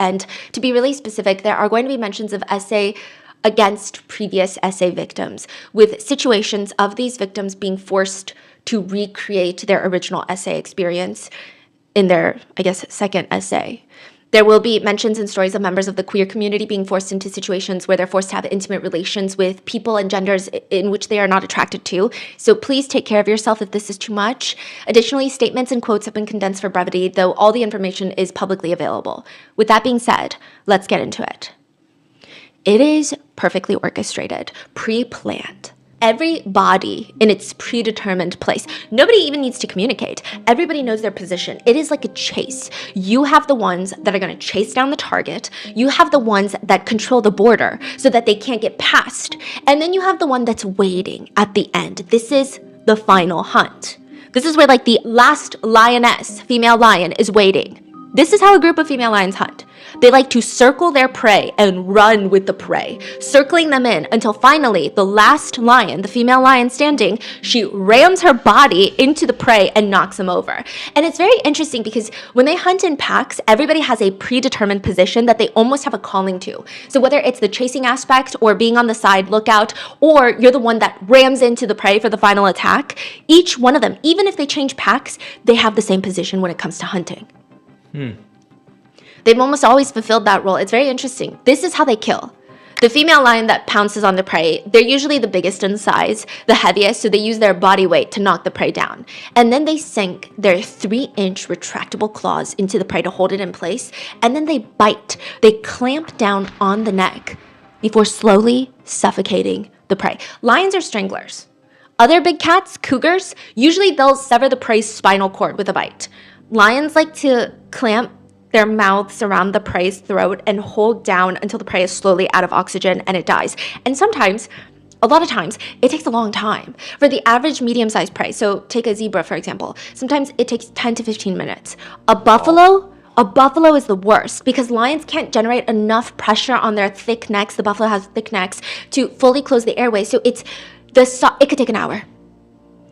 And to be really specific, there are going to be mentions of essay against previous essay victims, with situations of these victims being forced to recreate their original essay experience in their, I guess, second essay. There will be mentions and stories of members of the queer community being forced into situations where they're forced to have intimate relations with people and genders in which they are not attracted to. So please take care of yourself if this is too much. Additionally, statements and quotes have been condensed for brevity, though all the information is publicly available. With that being said, let's get into it. It is perfectly orchestrated, pre-planned. Every body in its predetermined place. Nobody even needs to communicate. Everybody knows their position. It is like a chase. You have the ones that are going to chase down the target. You have the ones that control the border so that they can't get past. And then you have the one that's waiting at the end. This is the final hunt. This is where like the last lioness, female lion, is waiting. This is how a group of female lions hunt. They like to circle their prey and run with the prey, circling them in until finally the last lion, the female lion standing, she rams her body into the prey and knocks them over. And it's very interesting because when they hunt in packs, everybody has a predetermined position that they almost have a calling to. So whether it's the chasing aspect or being on the side lookout, or you're the one that rams into the prey for the final attack, each one of them, even if they change packs, they have the same position when it comes to hunting. They've almost always fulfilled that role. It's very interesting. This is how they kill. The female lion that pounces on the prey, they're usually the biggest in size, the heaviest, so they use their body weight to knock the prey down. And then they sink their 3-inch retractable claws into the prey to hold it in place, and then they bite. They clamp down on the neck before slowly suffocating the prey. Lions are stranglers. Other big cats, cougars, usually they'll sever the prey's spinal cord with a bite. Lions like to clamp their mouths around the prey's throat and hold down until the prey is slowly out of oxygen and it dies. And sometimes, a lot of times, it takes a long time. For the average medium-sized prey, so take a zebra for example, sometimes it takes 10 to 15 minutes. A buffalo is the worst because lions can't generate enough pressure on their thick necks. The buffalo has thick necks to fully close the airway, so it could take an hour.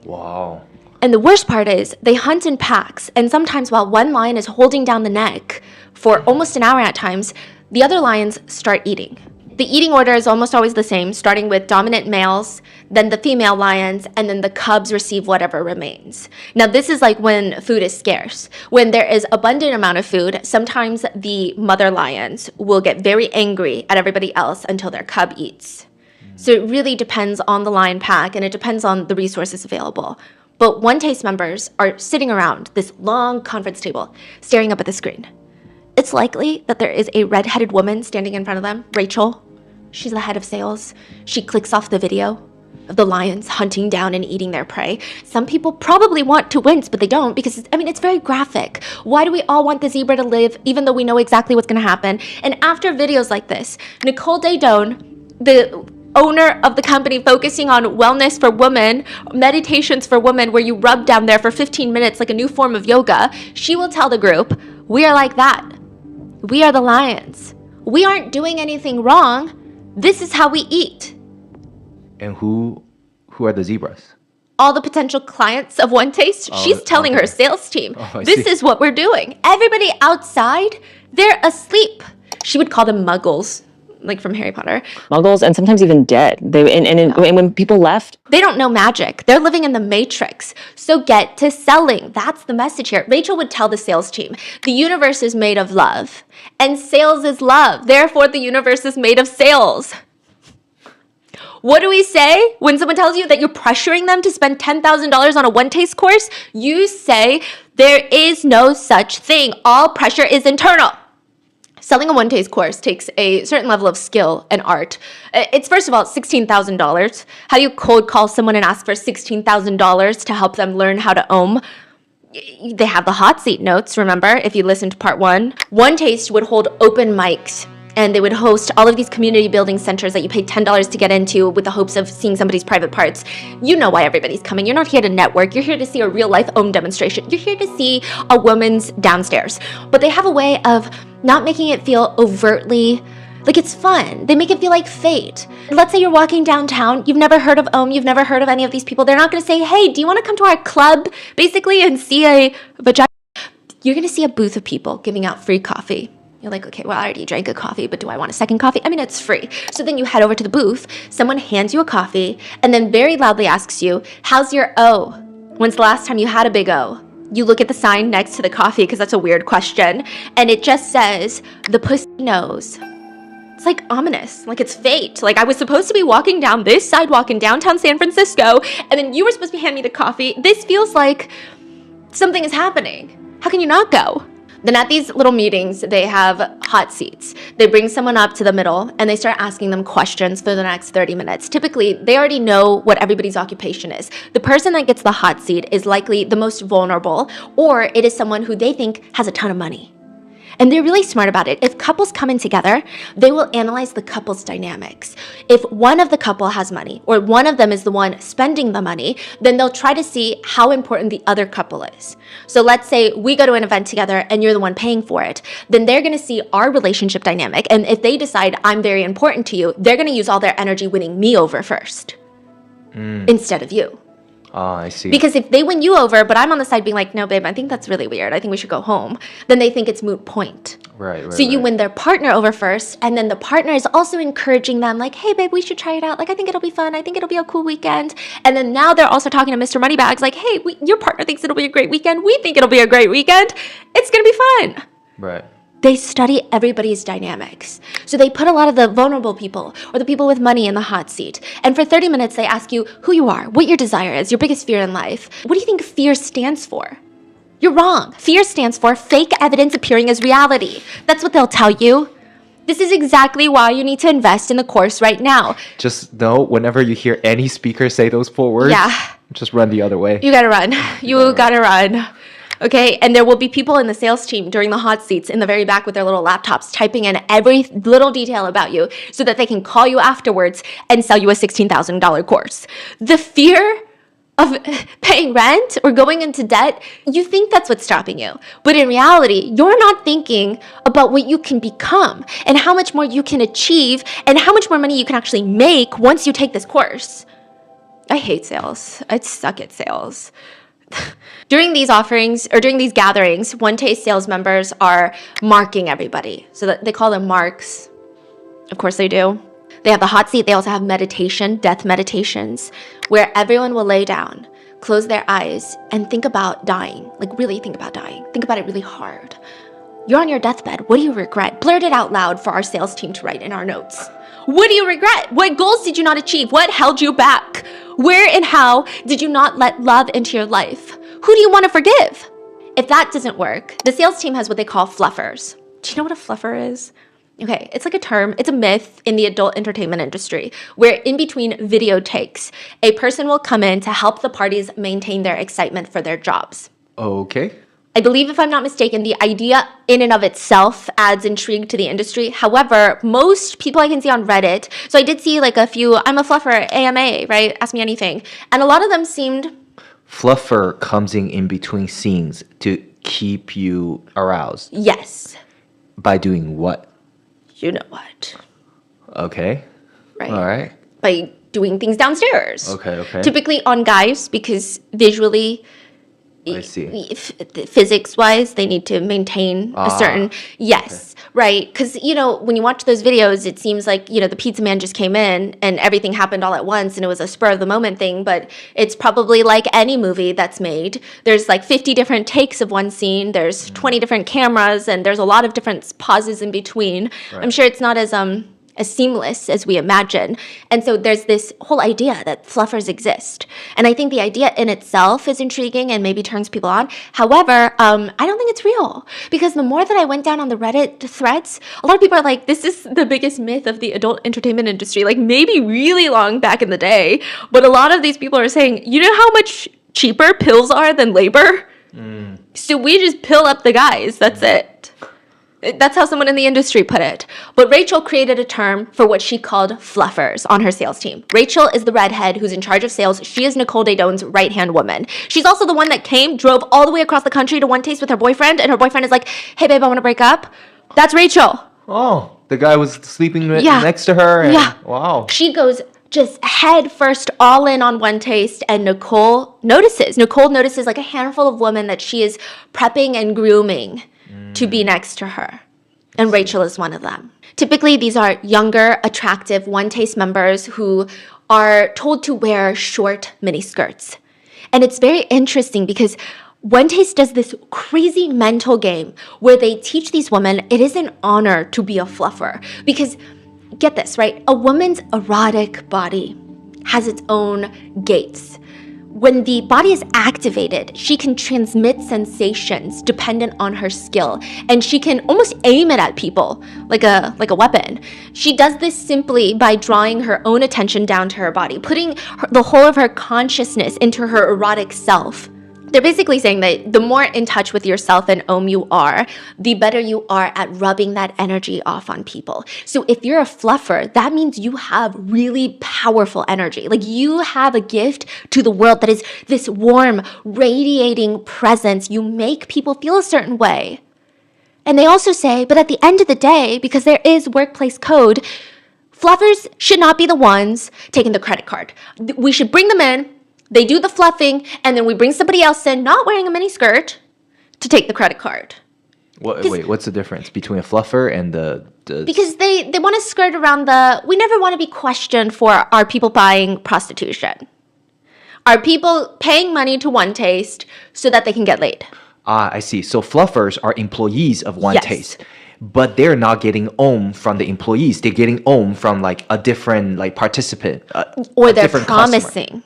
Wow. And the worst part is they hunt in packs, and sometimes while one lion is holding down the neck for almost an hour at times, the other lions start eating. The eating order is almost always the same, starting with dominant males, then the female lions, and then the cubs receive whatever remains. Now this is like when food is scarce. When there is abundant amount of food, sometimes the mother lions will get very angry at everybody else until their cub eats. So it really depends on the lion pack, and it depends on the resources available. But One Taste members are sitting around this long conference table, staring up at the screen. It's likely that there is a red-headed woman standing in front of them, Rachel. She's the head of sales. She clicks off the video of the lions hunting down and eating their prey. Some people probably want to wince, but they don't because, it's very graphic. Why do we all want the zebra to live even though we know exactly what's going to happen? And after videos like this, Nicole Daydone, the owner of the company focusing on wellness for women, meditations for women where you rub down there for 15 minutes like a new form of yoga, she will tell the group, we are like that. We are the lions. We aren't doing anything wrong. This is how we eat. And who are the zebras? All the potential clients of One Taste. She's telling her sales team, this is what we're doing. Everybody outside, they're asleep. She would call them muggles. Like from Harry Potter. Muggles and sometimes even dead. And when people left, they don't know magic. They're living in the Matrix. So get to selling. That's the message here. Rachel would tell the sales team, the universe is made of love and sales is love. Therefore, the universe is made of sales. What do we say when someone tells you that you're pressuring them to spend $10,000 on a One Taste course? You say there is no such thing. All pressure is internal. Selling a One Taste course takes a certain level of skill and art. It's first of all $16,000. How do you cold call someone and ask for $16,000 to help them learn how to ohm? They have the hot seat notes, remember, if you listened to part 1. One Taste would hold open mics, and they would host all of these community building centers that you pay $10 to get into with the hopes of seeing somebody's private parts. You know why everybody's coming. You're not here to network. You're here to see a real-life ohm demonstration. You're here to see a woman's downstairs. But they have a way of not making it feel overtly like it's fun. They make it feel like fate. Let's say you're walking downtown. You've never heard of ohm. You've never heard of any of these people. They're not going to say, hey, do you want to come to our club, basically, and see a vagina? You're going to see a booth of people giving out free coffee. You're like, okay, well, I already drank a coffee, but do I want a second coffee? I mean, it's free. So then you head over to the booth, someone hands you a coffee, and then very loudly asks you, how's your O? When's the last time you had a big O? You look at the sign next to the coffee, because that's a weird question, and it just says, the pussy knows. It's like ominous, like it's fate. Like I was supposed to be walking down this sidewalk in downtown San Francisco, and then you were supposed to hand me the coffee. This feels like something is happening. How can you not go? Then at these little meetings, they have hot seats. They bring someone up to the middle and they start asking them questions for the next 30 minutes. Typically, they already know what everybody's occupation is. The person that gets the hot seat is likely the most vulnerable, or it is someone who they think has a ton of money. And they're really smart about it. If couples come in together, they will analyze the couple's dynamics. If one of the couple has money, or one of them is the one spending the money, then they'll try to see how important the other couple is. So let's say we go to an event together and you're the one paying for it. Then they're gonna see our relationship dynamic. And if they decide I'm very important to you, they're gonna use all their energy winning me over first, instead of you. Ah, I see. Because if they win you over, but I'm on the side being like, no, babe, I think that's really weird. I think we should go home. Then they think it's moot point. Right. So you win their partner over first, and then the partner is also encouraging them like, hey, babe, we should try it out. Like, I think it'll be fun. I think it'll be a cool weekend. And then now they're also talking to Mr. Moneybags like, hey, your partner thinks it'll be a great weekend. We think it'll be a great weekend. It's going to be fun. Right. They study everybody's dynamics. So they put a lot of the vulnerable people or the people with money in the hot seat. And for 30 minutes, they ask you who you are, what your desire is, your biggest fear in life. What do you think fear stands for? You're wrong. Fear stands for fake evidence appearing as reality. That's what they'll tell you. This is exactly why you need to invest in the course right now. Just know whenever you hear any speaker say those 4 words, just run the other way. You gotta run. You gotta run. Okay, and there will be people in the sales team during the hot seats in the very back with their little laptops typing in every little detail about you so that they can call you afterwards and sell you a $16,000 course. The fear of paying rent or going into debt, you think that's what's stopping you. But in reality, you're not thinking about what you can become and how much more you can achieve and how much more money you can actually make once you take this course. I hate sales. I suck at sales. During these offerings or during these gatherings, One Taste sales members are marking everybody. So that they call them marks. Of course they do. They have the hot seat. They also have meditation, death meditations, where everyone will lay down, close their eyes, and think about dying. Like really think about dying. Think about it really hard. You're on your deathbed. What do you regret? Blurt it out loud for our sales team to write in our notes. What do you regret? What goals did you not achieve? What held you back? Where and how did you not let love into your life? Who do you want to forgive? If that doesn't work, the sales team has what they call fluffers. Do you know what a fluffer is? Okay, it's like a term, it's a myth in the adult entertainment industry where in between video takes, a person will come in to help the parties maintain their excitement for their jobs. Okay. I believe, if I'm not mistaken, the idea in and of itself adds intrigue to the industry. However, most people I can see on Reddit, so I did see like a few, I'm a fluffer, AMA, right? Ask me anything. And a lot of them seemed... Fluffer comes in between scenes to keep you aroused. Yes. By doing what? You know what. Okay. Right. All right. By doing things downstairs. Okay. Typically on guys, because visually... I see. Physics-wise, they need to maintain a certain... Yes, okay. Right. Because, when you watch those videos, it seems like, the pizza man just came in and everything happened all at once and it was a spur-of-the-moment thing. But it's probably like any movie that's made. There's like 50 different takes of one scene. There's 20 different cameras and there's a lot of different pauses in between. Right. I'm sure it's not as seamless as we imagine. And so there's this whole idea that fluffers exist. And I think the idea in itself is intriguing and maybe turns people on. However, I don't think it's real. Because the more that I went down on the Reddit threads, a lot of people are like, this is the biggest myth of the adult entertainment industry. Like maybe really long back in the day. But a lot of these people are saying, you know how much cheaper pills are than labor? So we just pill up the guys. That's it. That's how someone in the industry put it. But Rachel created a term for what she called fluffers on her sales team. Rachel is the redhead who's in charge of sales. She is Nicole Daedon's right-hand woman. She's also the one that drove all the way across the country to One Taste with her boyfriend, and her boyfriend is like, hey, babe, I want to break up. That's Rachel. Oh, the guy was sleeping next to her? Wow. She goes just head first all in on One Taste, and Nicole notices. Nicole notices like a handful of women that she is prepping and grooming to be next to her. And Rachel is one of them. Typically, these are younger, attractive One Taste members who are told to wear short mini skirts. And it's very interesting because One Taste does this crazy mental game where they teach these women it is an honor to be a fluffer. Because, get this, right? A woman's erotic body has its own gates. When the body is activated, she can transmit sensations dependent on her skill, and she can almost aim it at people like a weapon. She does this simply by drawing her own attention down to her body, putting the whole of her consciousness into her erotic self. They're basically saying that the more in touch with yourself and you are, the better you are at rubbing that energy off on people. So if you're a fluffer, that means you have really powerful energy. Like you have a gift to the world that is this warm, radiating presence. You make people feel a certain way. And they also say, but at the end of the day, because there is workplace code, fluffers should not be the ones taking the credit card. We should bring them in. They do the fluffing, and then we bring somebody else in, not wearing a mini skirt, to take the credit card. Wait, what's the difference between a fluffer and the Because they want to skirt around we never want to be questioned for our people buying prostitution. Are people paying money to One Taste so that they can get laid? Ah, I see. So fluffers are employees of One Yes. Taste, but they're not getting ohm from the employees. They're getting ohm from like a different like participant, Or a they're different customer. promising.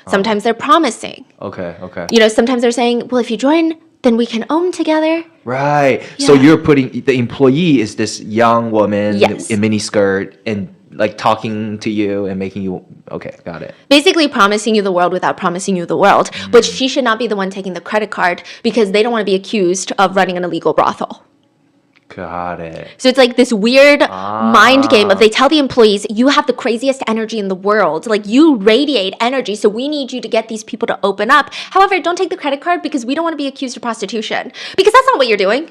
Sometimes they're promising. Okay. You know, sometimes they're saying, well, if you join, then we can own together. Right. So Yeah. you're putting the employee is this young woman Yes. in mini skirt and like talking to you and making you okay, got it. Basically promising you the world without promising you the world. But she should not be the one taking the credit card because they don't want to be accused of running an illegal brothel. Got it. So it's like this weird mind game of they tell the employees, you have the craziest energy in the world. Like you radiate energy, so we need you to get these people to open up. However, don't take the credit card because we don't want to be accused of prostitution. Because that's not what you're doing.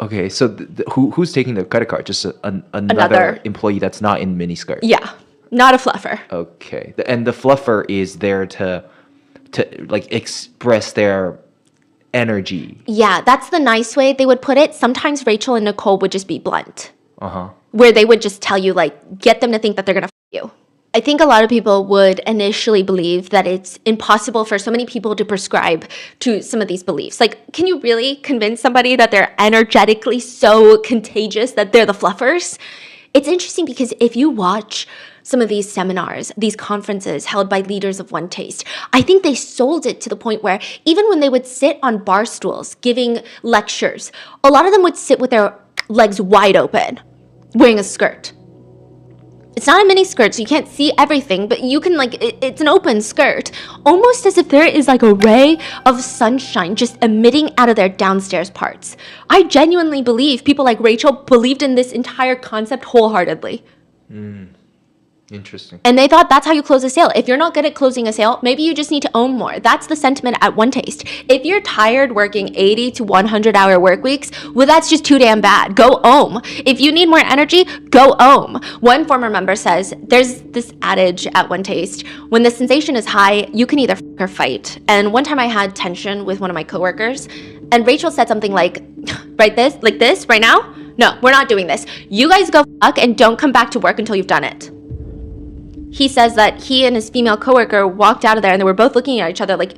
Okay, so who's taking the credit card? Just another employee that's not in mini skirt. Yeah, not a fluffer. Okay, and the fluffer is there to like express their energy. Yeah, that's the nice way they would put it. Sometimes Rachel and Nicole would just be blunt. Uh-huh. Where they would just tell you, like, get them to think that they're going to you. I think a lot of people would initially believe that it's impossible for so many people to prescribe to some of these beliefs. Like, can you really convince somebody that they're energetically so contagious that they're the fluffers? It's interesting because if you watch some of these seminars, these conferences held by leaders of One Taste, I think they sold it to the point where even when they would sit on bar stools giving lectures, a lot of them would sit with their legs wide open, wearing a skirt. It's not a mini skirt, so you can't see everything, but you can it's an open skirt, almost as if there is like a ray of sunshine just emitting out of their downstairs parts. I genuinely believe people like Rachel believed in this entire concept wholeheartedly. Interesting. And they thought that's how you close a sale. If you're not good at closing a sale, maybe you just need to own more. That's the sentiment at One Taste. If you're tired working 80 to 100 hour work weeks, well, that's just too damn bad. Go ohm. If you need more energy, go ohm. One former member says, there's this adage at One Taste, when the sensation is high, you can either f*** or fight. And one time I had tension with one of my coworkers, and Rachel said something like this, right now? No, we're not doing this. You guys go fuck and don't come back to work until you've done it. He says that he and his female coworker walked out of there and they were both looking at each other like,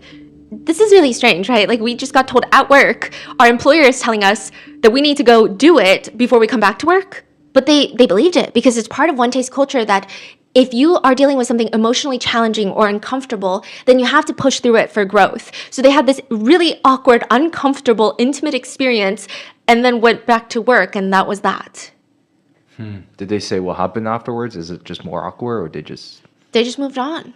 this is really strange, right? Like we just got told at work, our employer is telling us that we need to go do it before we come back to work. But they believed it because it's part of One Taste culture that if you are dealing with something emotionally challenging or uncomfortable, then you have to push through it for growth. So they had this really awkward, uncomfortable, intimate experience and then went back to work, and that was that. Did they say what happened afterwards? Is it just more awkward or they just moved on.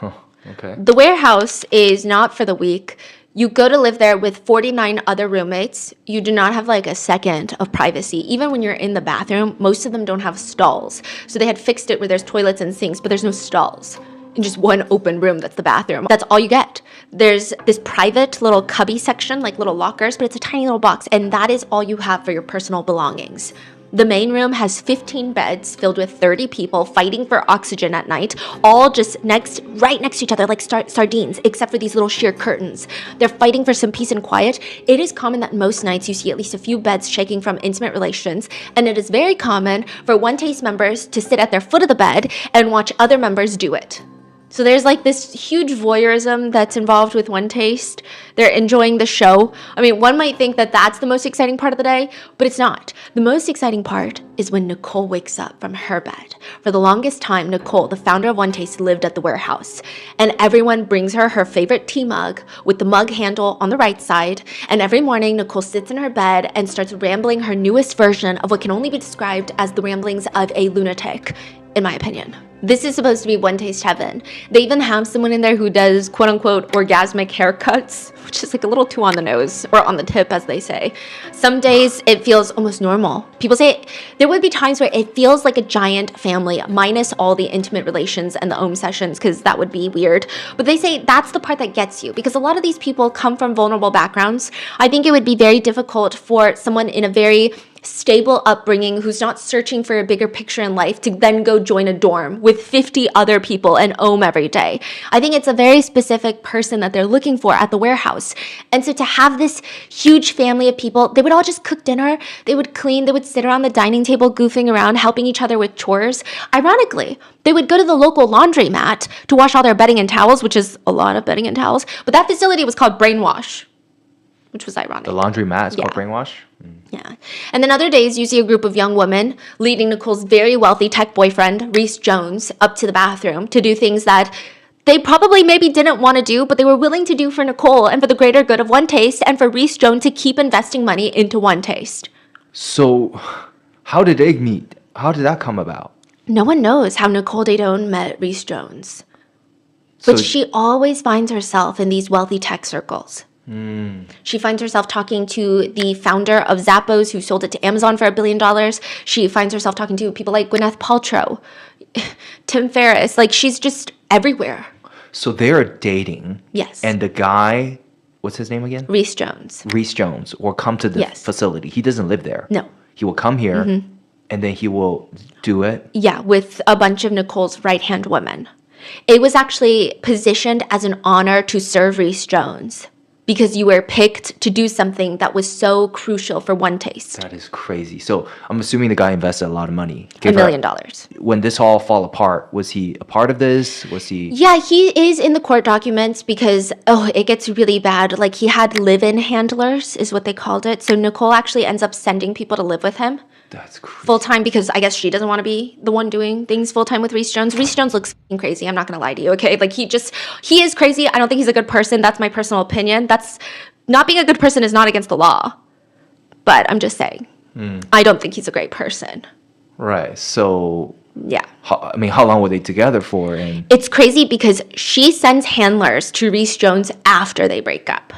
okay. The warehouse is not for the weak. You go to live there with 49 other roommates. You do not have like a second of privacy. Even when you're in the bathroom, most of them don't have stalls. So they had fixed it where there's toilets and sinks, but there's no stalls. In just one open room, that's the bathroom. That's all you get. There's this private little cubby section, like little lockers, but it's a tiny little box, and that is all you have for your personal belongings. The main room has 15 beds filled with 30 people fighting for oxygen at night, all just right next to each other like sardines, except for these little sheer curtains. They're fighting for some peace and quiet. It is common that most nights you see at least a few beds shaking from intimate relations, and it is very common for One Taste members to sit at their foot of the bed and watch other members do it. So there's like this huge voyeurism that's involved with One Taste. They're enjoying the show. I mean, one might think that that's the most exciting part of the day, but it's not. The most exciting part is when Nicole wakes up from her bed. For the longest time, Nicole, the founder of One Taste, lived at the warehouse. And everyone brings her her favorite tea mug with the mug handle on the right side. And every morning, Nicole sits in her bed and starts rambling her newest version of what can only be described as the ramblings of a lunatic, in my opinion. This is supposed to be One Taste heaven. They even have someone in there who does quote-unquote orgasmic haircuts, which is like a little too on the nose, or on the tip, as they say. Some days it feels almost normal. People say there would be times where it feels like a giant family, minus all the intimate relations and the sessions, because that would be weird. But they say that's the part that gets you, because a lot of these people come from vulnerable backgrounds. I think it would be very difficult for someone in a very stable upbringing who's not searching for a bigger picture in life to then go join a dorm with 50 other people and every day. I think it's a very specific person that they're looking for at the warehouse. And so to have this huge family of people, they would all just cook dinner, they would clean, they would sit around the dining table goofing around, helping each other with chores. Ironically, they would go to the local laundromat to wash all their bedding and towels, which is a lot of bedding and towels, but that facility was called Brainwash, which was ironic. The laundromat is called Brainwash? Yeah. And then other days, you see a group of young women leading Nicole's very wealthy tech boyfriend, Reese Jones, up to the bathroom to do things that they probably maybe didn't want to do, but they were willing to do for Nicole and for the greater good of One Taste and for Reese Jones to keep investing money into One Taste. So, how did they meet? How did that come about? No one knows how Nicole Dadone met Reese Jones. But she always finds herself in these wealthy tech circles. She finds herself talking to the founder of Zappos, who sold it to Amazon for $1 billion. She finds herself talking to people like Gwyneth Paltrow, Tim Ferriss. Like, she's just everywhere. So they're dating. Yes. And the guy, what's his name again? Reese Jones. Reese Jones will come to the facility. He doesn't live there. No. He will come here, and then he will do it. Yeah, with a bunch of Nicole's right-hand women. It was actually positioned as an honor to serve Reese Jones, because you were picked to do something that was so crucial for One Taste. That is crazy. So I'm assuming the guy invested a lot of money. $1 million. When this all fall apart, was he a part of this? Was he? Yeah, he is in the court documents because, it gets really bad. Like, he had live-in handlers is what they called it. So Nicole actually ends up sending people to live with him. That's crazy. Full-time, because I guess she doesn't want to be the one doing things full-time with Reese Jones. Reese Jones looks f***ing crazy. I'm not going to lie to you, okay? Like, he is crazy. I don't think he's a good person. That's my personal opinion. Not being a good person is not against the law. But I'm just saying. I don't think he's a great person. Right. So, yeah. How long were they together for? And it's crazy because she sends handlers to Reese Jones after they break up.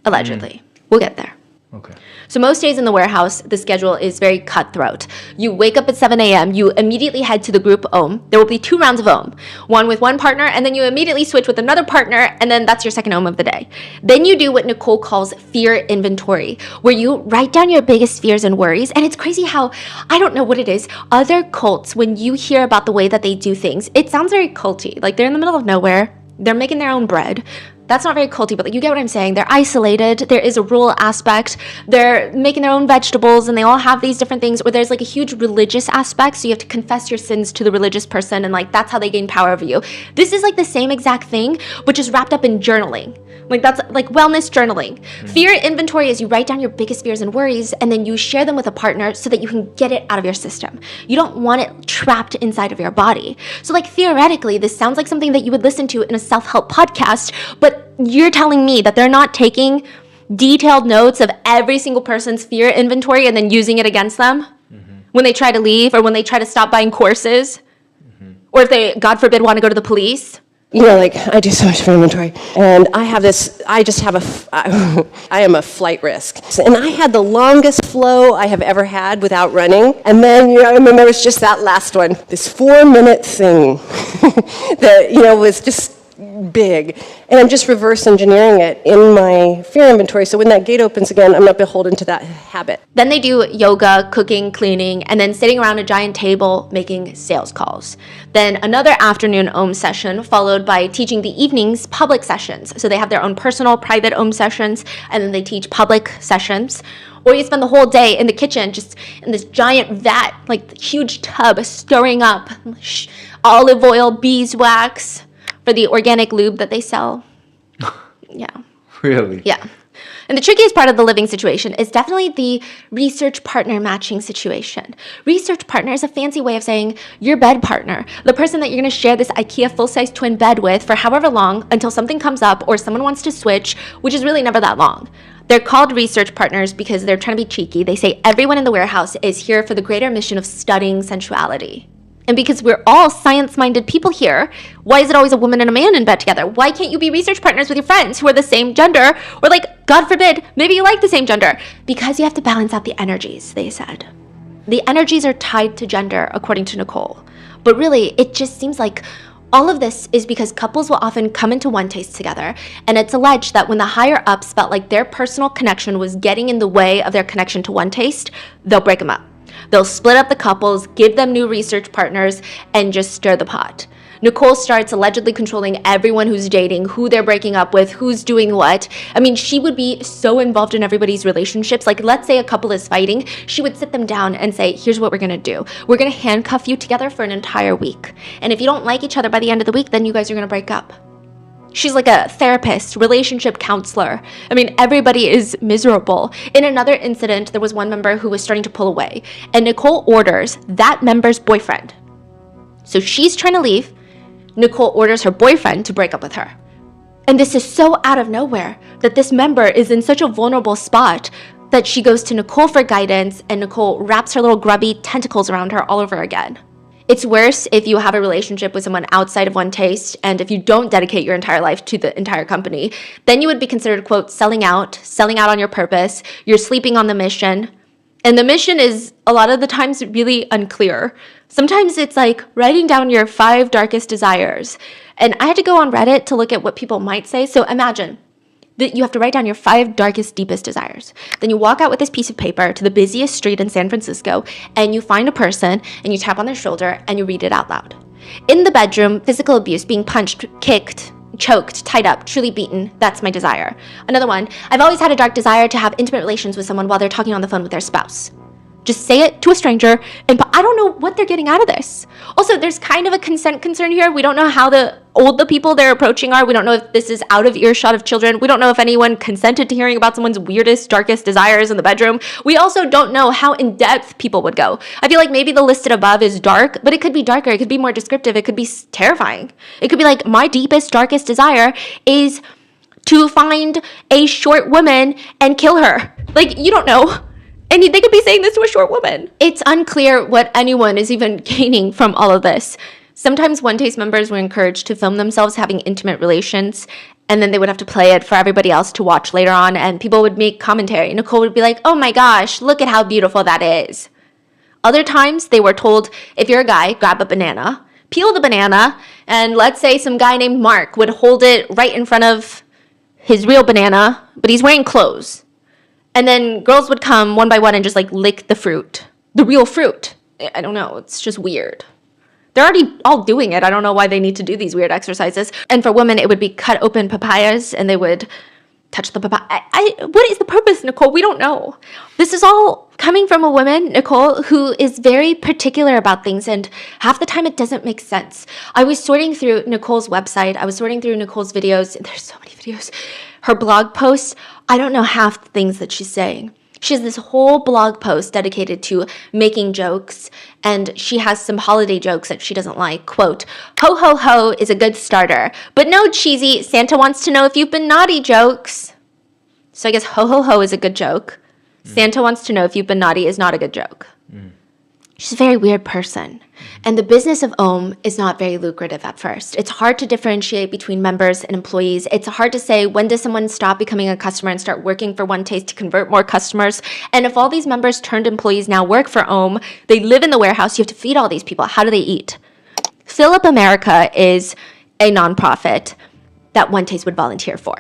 Allegedly. We'll get there. Okay. So most days in the warehouse, the schedule is very cutthroat. You wake up at 7 a.m., you immediately head to the group OM. There will be 2 rounds of OM, one with one partner, and then you immediately switch with another partner, and then that's your second OM of the day. Then you do what Nicole calls fear inventory, where you write down your biggest fears and worries, and it's crazy how, I don't know what it is, other cults, when you hear about the way that they do things, it sounds very culty. Like, they're in the middle of nowhere, they're making their own bread. That's not very culty, but you get what I'm saying. They're isolated. There is a rural aspect. They're making their own vegetables, and they all have these different things where there's like a huge religious aspect. So you have to confess your sins to the religious person, and like that's how they gain power over you. This is like the same exact thing, but just wrapped up in journaling. Like, that's like wellness journaling. Fear inventory is you write down your biggest fears and worries, and then you share them with a partner so that you can get it out of your system. You don't want it trapped inside of your body. So like, theoretically, this sounds like something that you would listen to in a self-help podcast, but you're telling me that they're not taking detailed notes of every single person's fear inventory and then using it against them when they try to leave, or when they try to stop buying courses, or if they, God forbid, want to go to the police. You know, like, I do so much for inventory, and I have this, I am a flight risk. And I had the longest flow I have ever had without running, and then, and then there was just that last one, this 4-minute thing that, was just big, and I'm just reverse engineering it in my fear inventory. So when that gate opens again, I'm not beholden to that habit. Then they do yoga, cooking, cleaning, and then sitting around a giant table making sales calls. Then another afternoon Om session, followed by teaching the evening's public sessions. So they have their own personal, private Om sessions, and then they teach public sessions. Or you spend the whole day in the kitchen, just in this giant vat, like huge tub, stirring up olive oil, beeswax for the organic lube that they sell. Yeah. Really? Yeah. And the trickiest part of the living situation is definitely the research partner matching situation. Research partner is a fancy way of saying your bed partner, the person that you're going to share this IKEA full-size twin bed with for however long until something comes up or someone wants to switch, which is really never that long. They're called research partners because they're trying to be cheeky. They say everyone in the warehouse is here for the greater mission of studying sensuality. And because we're all science-minded people here, why is it always a woman and a man in bed together? Why can't you be research partners with your friends who are the same gender? Or like, God forbid, maybe you like the same gender. Because you have to balance out the energies, they said. The energies are tied to gender, according to Nicole. But really, it just seems like all of this is because couples will often come into one taste together, and it's alleged that when the higher-ups felt like their personal connection was getting in the way of their connection to one taste, they'll break them up. They'll split up the couples, give them new research partners, and just stir the pot. Nicole starts allegedly controlling everyone who's dating, who they're breaking up with, who's doing what. I mean, she would be so involved in everybody's relationships. Like, let's say a couple is fighting. She would sit them down and say, here's what we're going to do. We're going to handcuff you together for an entire week. And if you don't like each other by the end of the week, then you guys are going to break up. She's like a therapist, relationship counselor. I mean, everybody is miserable. In another incident, there was one member who was starting to pull away, and Nicole orders that member's boyfriend. So she's trying to leave. Nicole orders her boyfriend to break up with her. And this is so out of nowhere that this member is in such a vulnerable spot that she goes to Nicole for guidance, and Nicole wraps her little grubby tentacles around her all over again. It's worse if you have a relationship with someone outside of one taste, and if you don't dedicate your entire life to the entire company, then you would be considered, quote, selling out on your purpose, you're sleeping on the mission. And the mission is a lot of the times really unclear. Sometimes it's like writing down your 5 darkest desires. And I had to go on Reddit to look at what people might say. So imagine that you have to write down your 5 darkest, deepest desires. Then you walk out with this piece of paper to the busiest street in San Francisco, and you find a person, and you tap on their shoulder, and you read it out loud. In the bedroom, physical abuse, being punched, kicked, choked, tied up, truly beaten, that's my desire. Another one, I've always had a dark desire to have intimate relations with someone while they're talking on the phone with their spouse. Just say it to a stranger, and I don't know what they're getting out of this. Also, there's kind of a consent concern here. We don't know how old the people they're approaching are. We don't know if this is out of earshot of children. We don't know if anyone consented to hearing about someone's weirdest, darkest desires in the bedroom. We also don't know how in-depth people would go. I feel like maybe the listed above is dark, but it could be darker. It could be more descriptive. It could be terrifying. It could be like, my deepest, darkest desire is to find a short woman and kill her. Like, you don't know. And they could be saying this to a short woman. It's unclear what anyone is even gaining from all of this. Sometimes One Taste members were encouraged to film themselves having intimate relations, and then they would have to play it for everybody else to watch later on, and people would make commentary. Nicole would be like, oh my gosh, look at how beautiful that is. Other times, they were told, if you're a guy, grab a banana, peel the banana, and let's say some guy named Mark would hold it right in front of his real banana, but he's wearing clothes. And then girls would come one by one and just like lick the fruit, the real fruit. I don't know. It's just weird. They're already all doing it. I don't know why they need to do these weird exercises. And for women, it would be cut open papayas and they would touch the papaya. What is the purpose, Nicole? We don't know. This is all coming from a woman, Nicole, who is very particular about things, and half the time it doesn't make sense. I was sorting through Nicole's website. I was sorting through Nicole's videos. There's so many videos. Her blog posts. I don't know half the things that she's saying. She has this whole blog post dedicated to making jokes, and she has some holiday jokes that she doesn't like. Quote, ho ho ho is a good starter, but no cheesy Santa wants to know if you've been naughty jokes. So I guess ho ho ho is a good joke. Santa wants to know if you've been naughty is not a good joke. She's a very weird person. And the business of Om is not very lucrative at first. It's hard to differentiate between members and employees. It's hard to say, when does someone stop becoming a customer and start working for One Taste to convert more customers? And if all these members turned employees now work for Om, they live in the warehouse, you have to feed all these people. How do they eat? Fill Up America is a nonprofit that One Taste would volunteer for.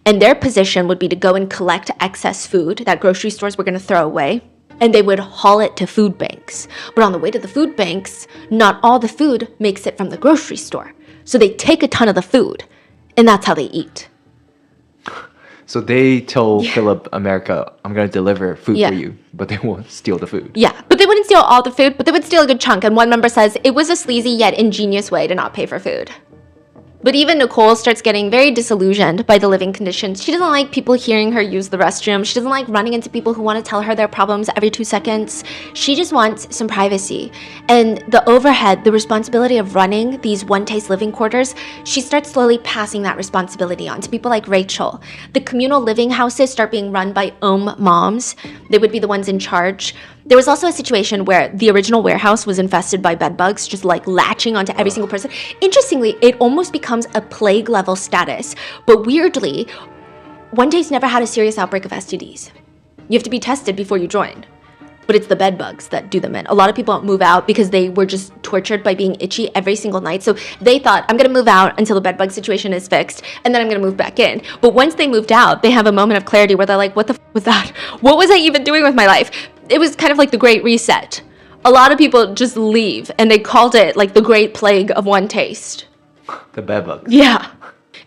And their position would be to go and collect excess food that grocery stores were going to throw away, and they would haul it to food banks. But on the way to the food banks, not all the food makes it from the grocery store. So they take a ton of the food, and that's how they eat. So they told Philip America, I'm going to deliver food Yeah. for you, but they won't steal the food. Yeah, but they wouldn't steal all the food, but they would steal a good chunk. And one member says it was a sleazy yet ingenious way to not pay for food. But even Nicole starts getting very disillusioned by the living conditions. She doesn't like people hearing her use the restroom. She doesn't like running into people who want to tell her their problems every 2 seconds. She just wants some privacy. And the overhead, the responsibility of running these One Taste living quarters, she starts slowly passing that responsibility on to people like Rachel. The communal living houses start being run by moms. They would be the ones in charge. There was also a situation where the original warehouse was infested by bed bugs, just like latching onto every single person. Interestingly, it almost becomes a plague level status. But weirdly, One Taste never had a serious outbreak of STDs. You have to be tested before you join. But it's the bed bugs that do them in. A lot of people move out because they were just tortured by being itchy every single night. So they thought, I'm going to move out until the bed bug situation is fixed, and then I'm going to move back in. But once they moved out, they have a moment of clarity where they're like, what the was that? What was I even doing with my life? It was kind of like the Great Reset. A lot of people just leave, and they called it like the Great Plague of One Taste. The bed bugs. Yeah.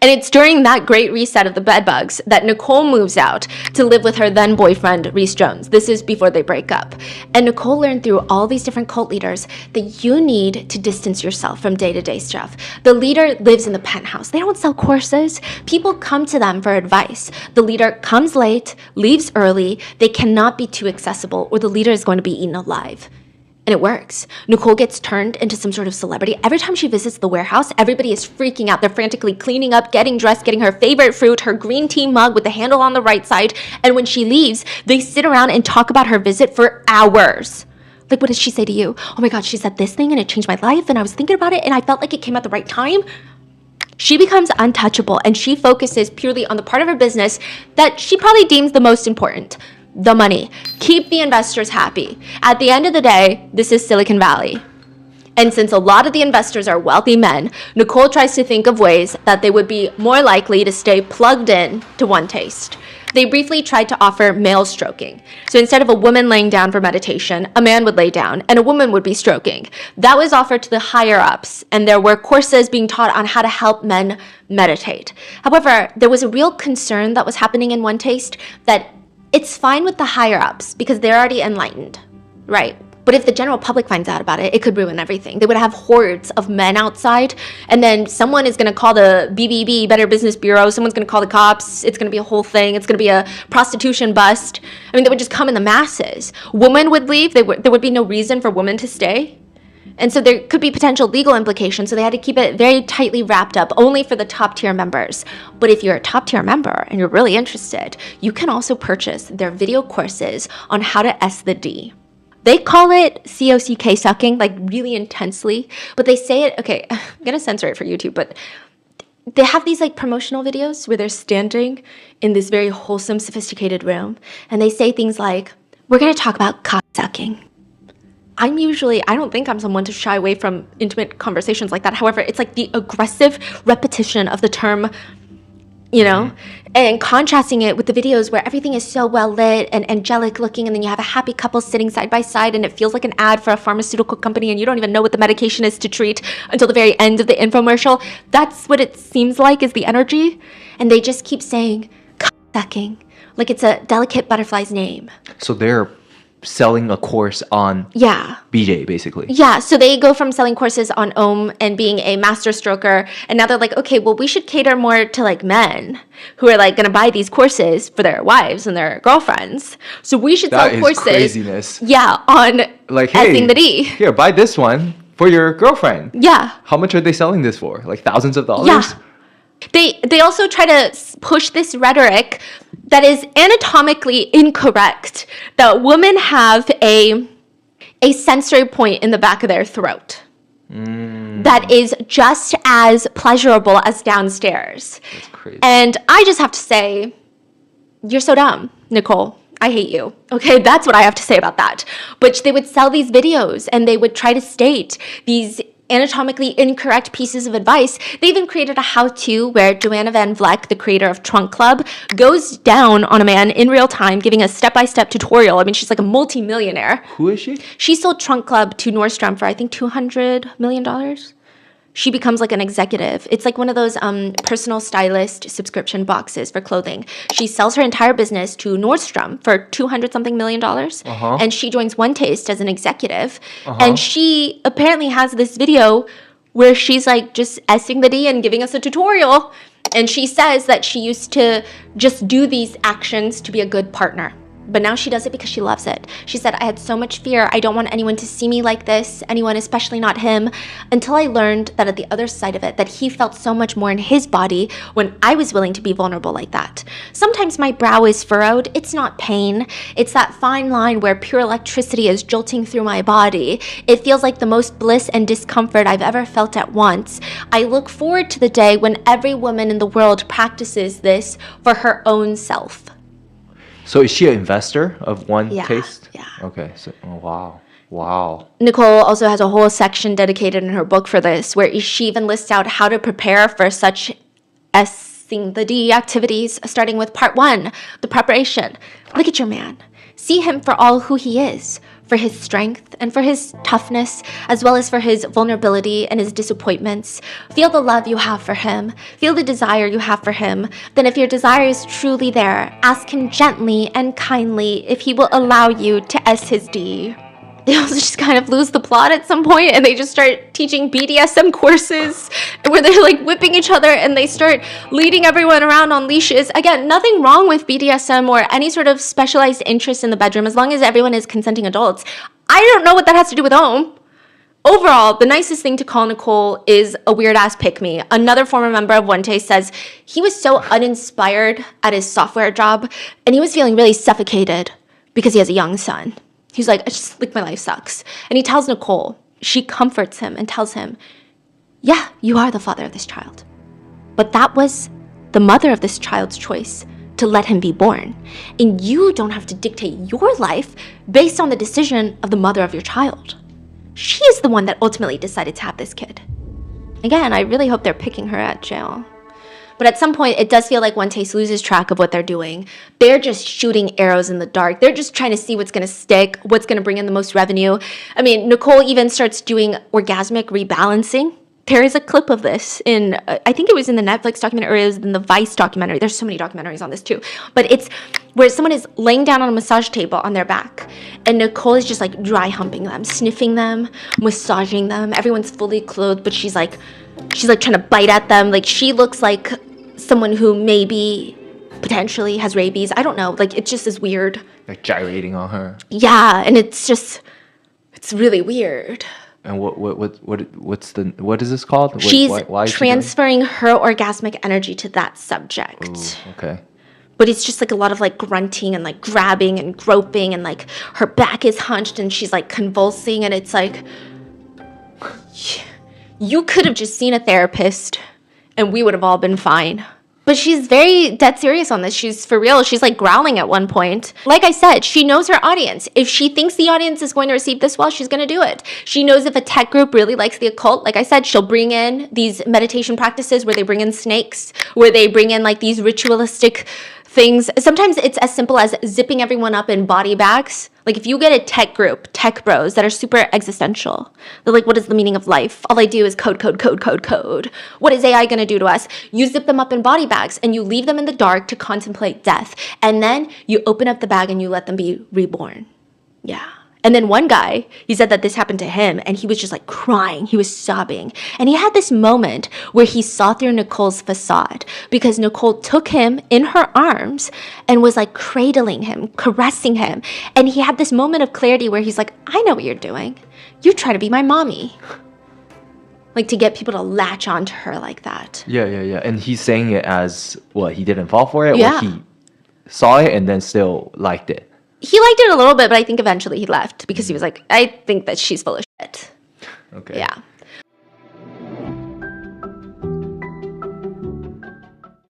And it's during that Great Reset of the bed bugs that Nicole moves out to live with her then boyfriend, Reese Jones. This is before they break up. And Nicole learned through all these different cult leaders that you need to distance yourself from day-to-day stuff. The leader lives in the penthouse. They don't sell courses. People come to them for advice. The leader comes late, leaves early. They cannot be too accessible, or the leader is going to be eaten alive. And it works. Nicole gets turned into some sort of celebrity. Every time she visits the warehouse, everybody is freaking out. They're frantically cleaning up, getting dressed, getting her favorite fruit, her green tea mug with the handle on the right side. And when she leaves, they sit around and talk about her visit for hours. Like, what did she say to you? Oh my God, she said this thing and it changed my life. And I was thinking about it and I felt like it came at the right time. She becomes untouchable and she focuses purely on the part of her business that she probably deems the most important. The money. Keep the investors happy. At the end of the day, this is Silicon Valley. And since a lot of the investors are wealthy men, Nicole tries to think of ways that they would be more likely to stay plugged in to One Taste. They briefly tried to offer male stroking. So instead of a woman laying down for meditation, a man would lay down and a woman would be stroking. That was offered to the higher ups, and there were courses being taught on how to help men meditate. However, there was a real concern that was happening in One Taste that it's fine with the higher ups because they're already enlightened, right? But if the general public finds out about it, it could ruin everything. They would have hordes of men outside, and then someone is going to call the BBB, Better Business Bureau. Someone's going to call the cops. It's going to be a whole thing. It's going to be a prostitution bust. I mean, they would just come in the masses. Women would leave. There would be no reason for women to stay. And so there could be potential legal implications, so they had to keep it very tightly wrapped up, only for the top tier members. But if you're a top tier member and you're really interested, you can also purchase their video courses on how to S the D. They call it COCK sucking, like really intensely, but they say it, okay, I'm gonna censor it for YouTube, but they have these like promotional videos where they're standing in this very wholesome, sophisticated room, and they say things like, we're gonna talk about cock sucking. I don't think I'm someone to shy away from intimate conversations like that. However, it's like the aggressive repetition of the term, you know, and contrasting it with the videos where everything is so well lit and angelic looking, and then you have a happy couple sitting side by side and it feels like an ad for a pharmaceutical company and you don't even know what the medication is to treat until the very end of the infomercial. That's what it seems like is the energy. And they just keep saying, sucking, like it's a delicate butterfly's name. So they're selling a course on BJ, basically. Yeah, so they go from selling courses on Om and being a master stroker, and now they're like, okay, well, we should cater more to like men who are like going to buy these courses for their wives and their girlfriends. So we should sell courses. Craziness. Yeah, on like, hey, S-ing the D. Here, buy this one for your girlfriend. Yeah. How much are they selling this for? Like thousands of dollars? Yeah. They also try to push this rhetoric that is anatomically incorrect, that women have a sensory point in the back of their throat that is just as pleasurable as downstairs. That's crazy. And I just have to say, you're so dumb, Nicole. I hate you. Okay, that's what I have to say about that. But they would sell these videos and they would try to state these anatomically incorrect pieces of advice. They even created a how-to where Joanna Van Vleck, the creator of Trunk Club, goes down on a man in real time, giving a step-by-step tutorial. I mean, she's like a multi-millionaire. Who is she? She sold Trunk Club to Nordstrom for, I think, $200 million. She becomes like an executive. It's like one of those personal stylist subscription boxes for clothing. She sells her entire business to Nordstrom for $200-something million. And she joins One Taste as an executive. And she apparently has this video where she's like just S-ing the D and giving us a tutorial. And she says that she used to just do these actions to be a good partner. But now she does it because she loves it. She said, I had so much fear. I don't want anyone to see me like this, anyone, especially not him, until I learned that at the other side of it, that he felt so much more in his body when I was willing to be vulnerable like that. Sometimes my brow is furrowed. It's not pain. It's that fine line where pure electricity is jolting through my body. It feels like the most bliss and discomfort I've ever felt at once. I look forward to the day when every woman in the world practices this for her own self. So is she an investor of One Taste? Yeah. Okay. So, oh, wow. Nicole also has a whole section dedicated in her book for this, where she even lists out how to prepare for such S-ing the D activities, starting with part 1, the preparation. Look at your man. See him for all who he is, for his strength and for his toughness, as well as for his vulnerability and his disappointments. Feel the love you have for him. Feel the desire you have for him. Then if your desire is truly there, ask him gently and kindly if he will allow you to S his D. They also just kind of lose the plot at some point and they just start teaching BDSM courses where they're like whipping each other and they start leading everyone around on leashes. Again, nothing wrong with BDSM or any sort of specialized interest in the bedroom as long as everyone is consenting adults. I don't know what that has to do with home. Overall, the nicest thing to call Nicole is a weird-ass pick-me. Another former member of One Taste says he was so uninspired at his software job and he was feeling really suffocated because he has a young son. He's like, it's just like my life sucks. And he tells Nicole, she comforts him and tells him, yeah, you are the father of this child. But that was the mother of this child's choice to let him be born. And you don't have to dictate your life based on the decision of the mother of your child. She is the one that ultimately decided to have this kid. Again, I really hope they're picking her at jail. But at some point, it does feel like One Taste loses track of what they're doing. They're just shooting arrows in the dark. They're just trying to see what's going to stick, what's going to bring in the most revenue. I mean, Nicole even starts doing orgasmic rebalancing. There is a clip of this in, I think it was in the Netflix documentary, or it was in the Vice documentary. There's so many documentaries on this too. But it's where someone is laying down on a massage table on their back. And Nicole is just like dry humping them, sniffing them, massaging them. Everyone's fully clothed, but she's like trying to bite at them. Like she looks like someone who maybe potentially has rabies. I don't know. Like it just is weird. Like gyrating on her. Yeah, and it's really weird. And what is this called? She's why is she transferring her orgasmic energy to that subject. Ooh, okay. But it's just like a lot of like grunting and like grabbing and groping and like her back is hunched and she's like convulsing and it's like you could have just seen a therapist and we would have all been fine. But she's very dead serious on this. She's for real. She's like growling at one point. Like I said, she knows her audience. If she thinks the audience is going to receive this well, she's going to do it. She knows if a tech group really likes the occult, like I said, she'll bring in these meditation practices where they bring in snakes, where they bring in like these ritualistic things. Sometimes it's as simple as zipping everyone up in body bags. Like if you get a tech group, tech bros that are super existential, they're like, what is the meaning of life? All I do is code, code, code, code, code. What is AI going to do to us? You zip them up in body bags and you leave them in the dark to contemplate death. And then you open up the bag and you let them be reborn. Yeah. And then one guy, he said that this happened to him and he was just like crying. He was sobbing. And he had this moment where he saw through Nicole's facade because Nicole took him in her arms and was like cradling him, caressing him. And he had this moment of clarity where he's like, I know what you're doing. You're trying to be my mommy. Like to get people to latch onto her like that. Yeah. And he's saying it as what, he didn't fall for it? Yeah. Or he saw it and then still liked it? He liked it a little bit, but I think eventually he left because he was like, I think that she's full of shit. Okay. Yeah.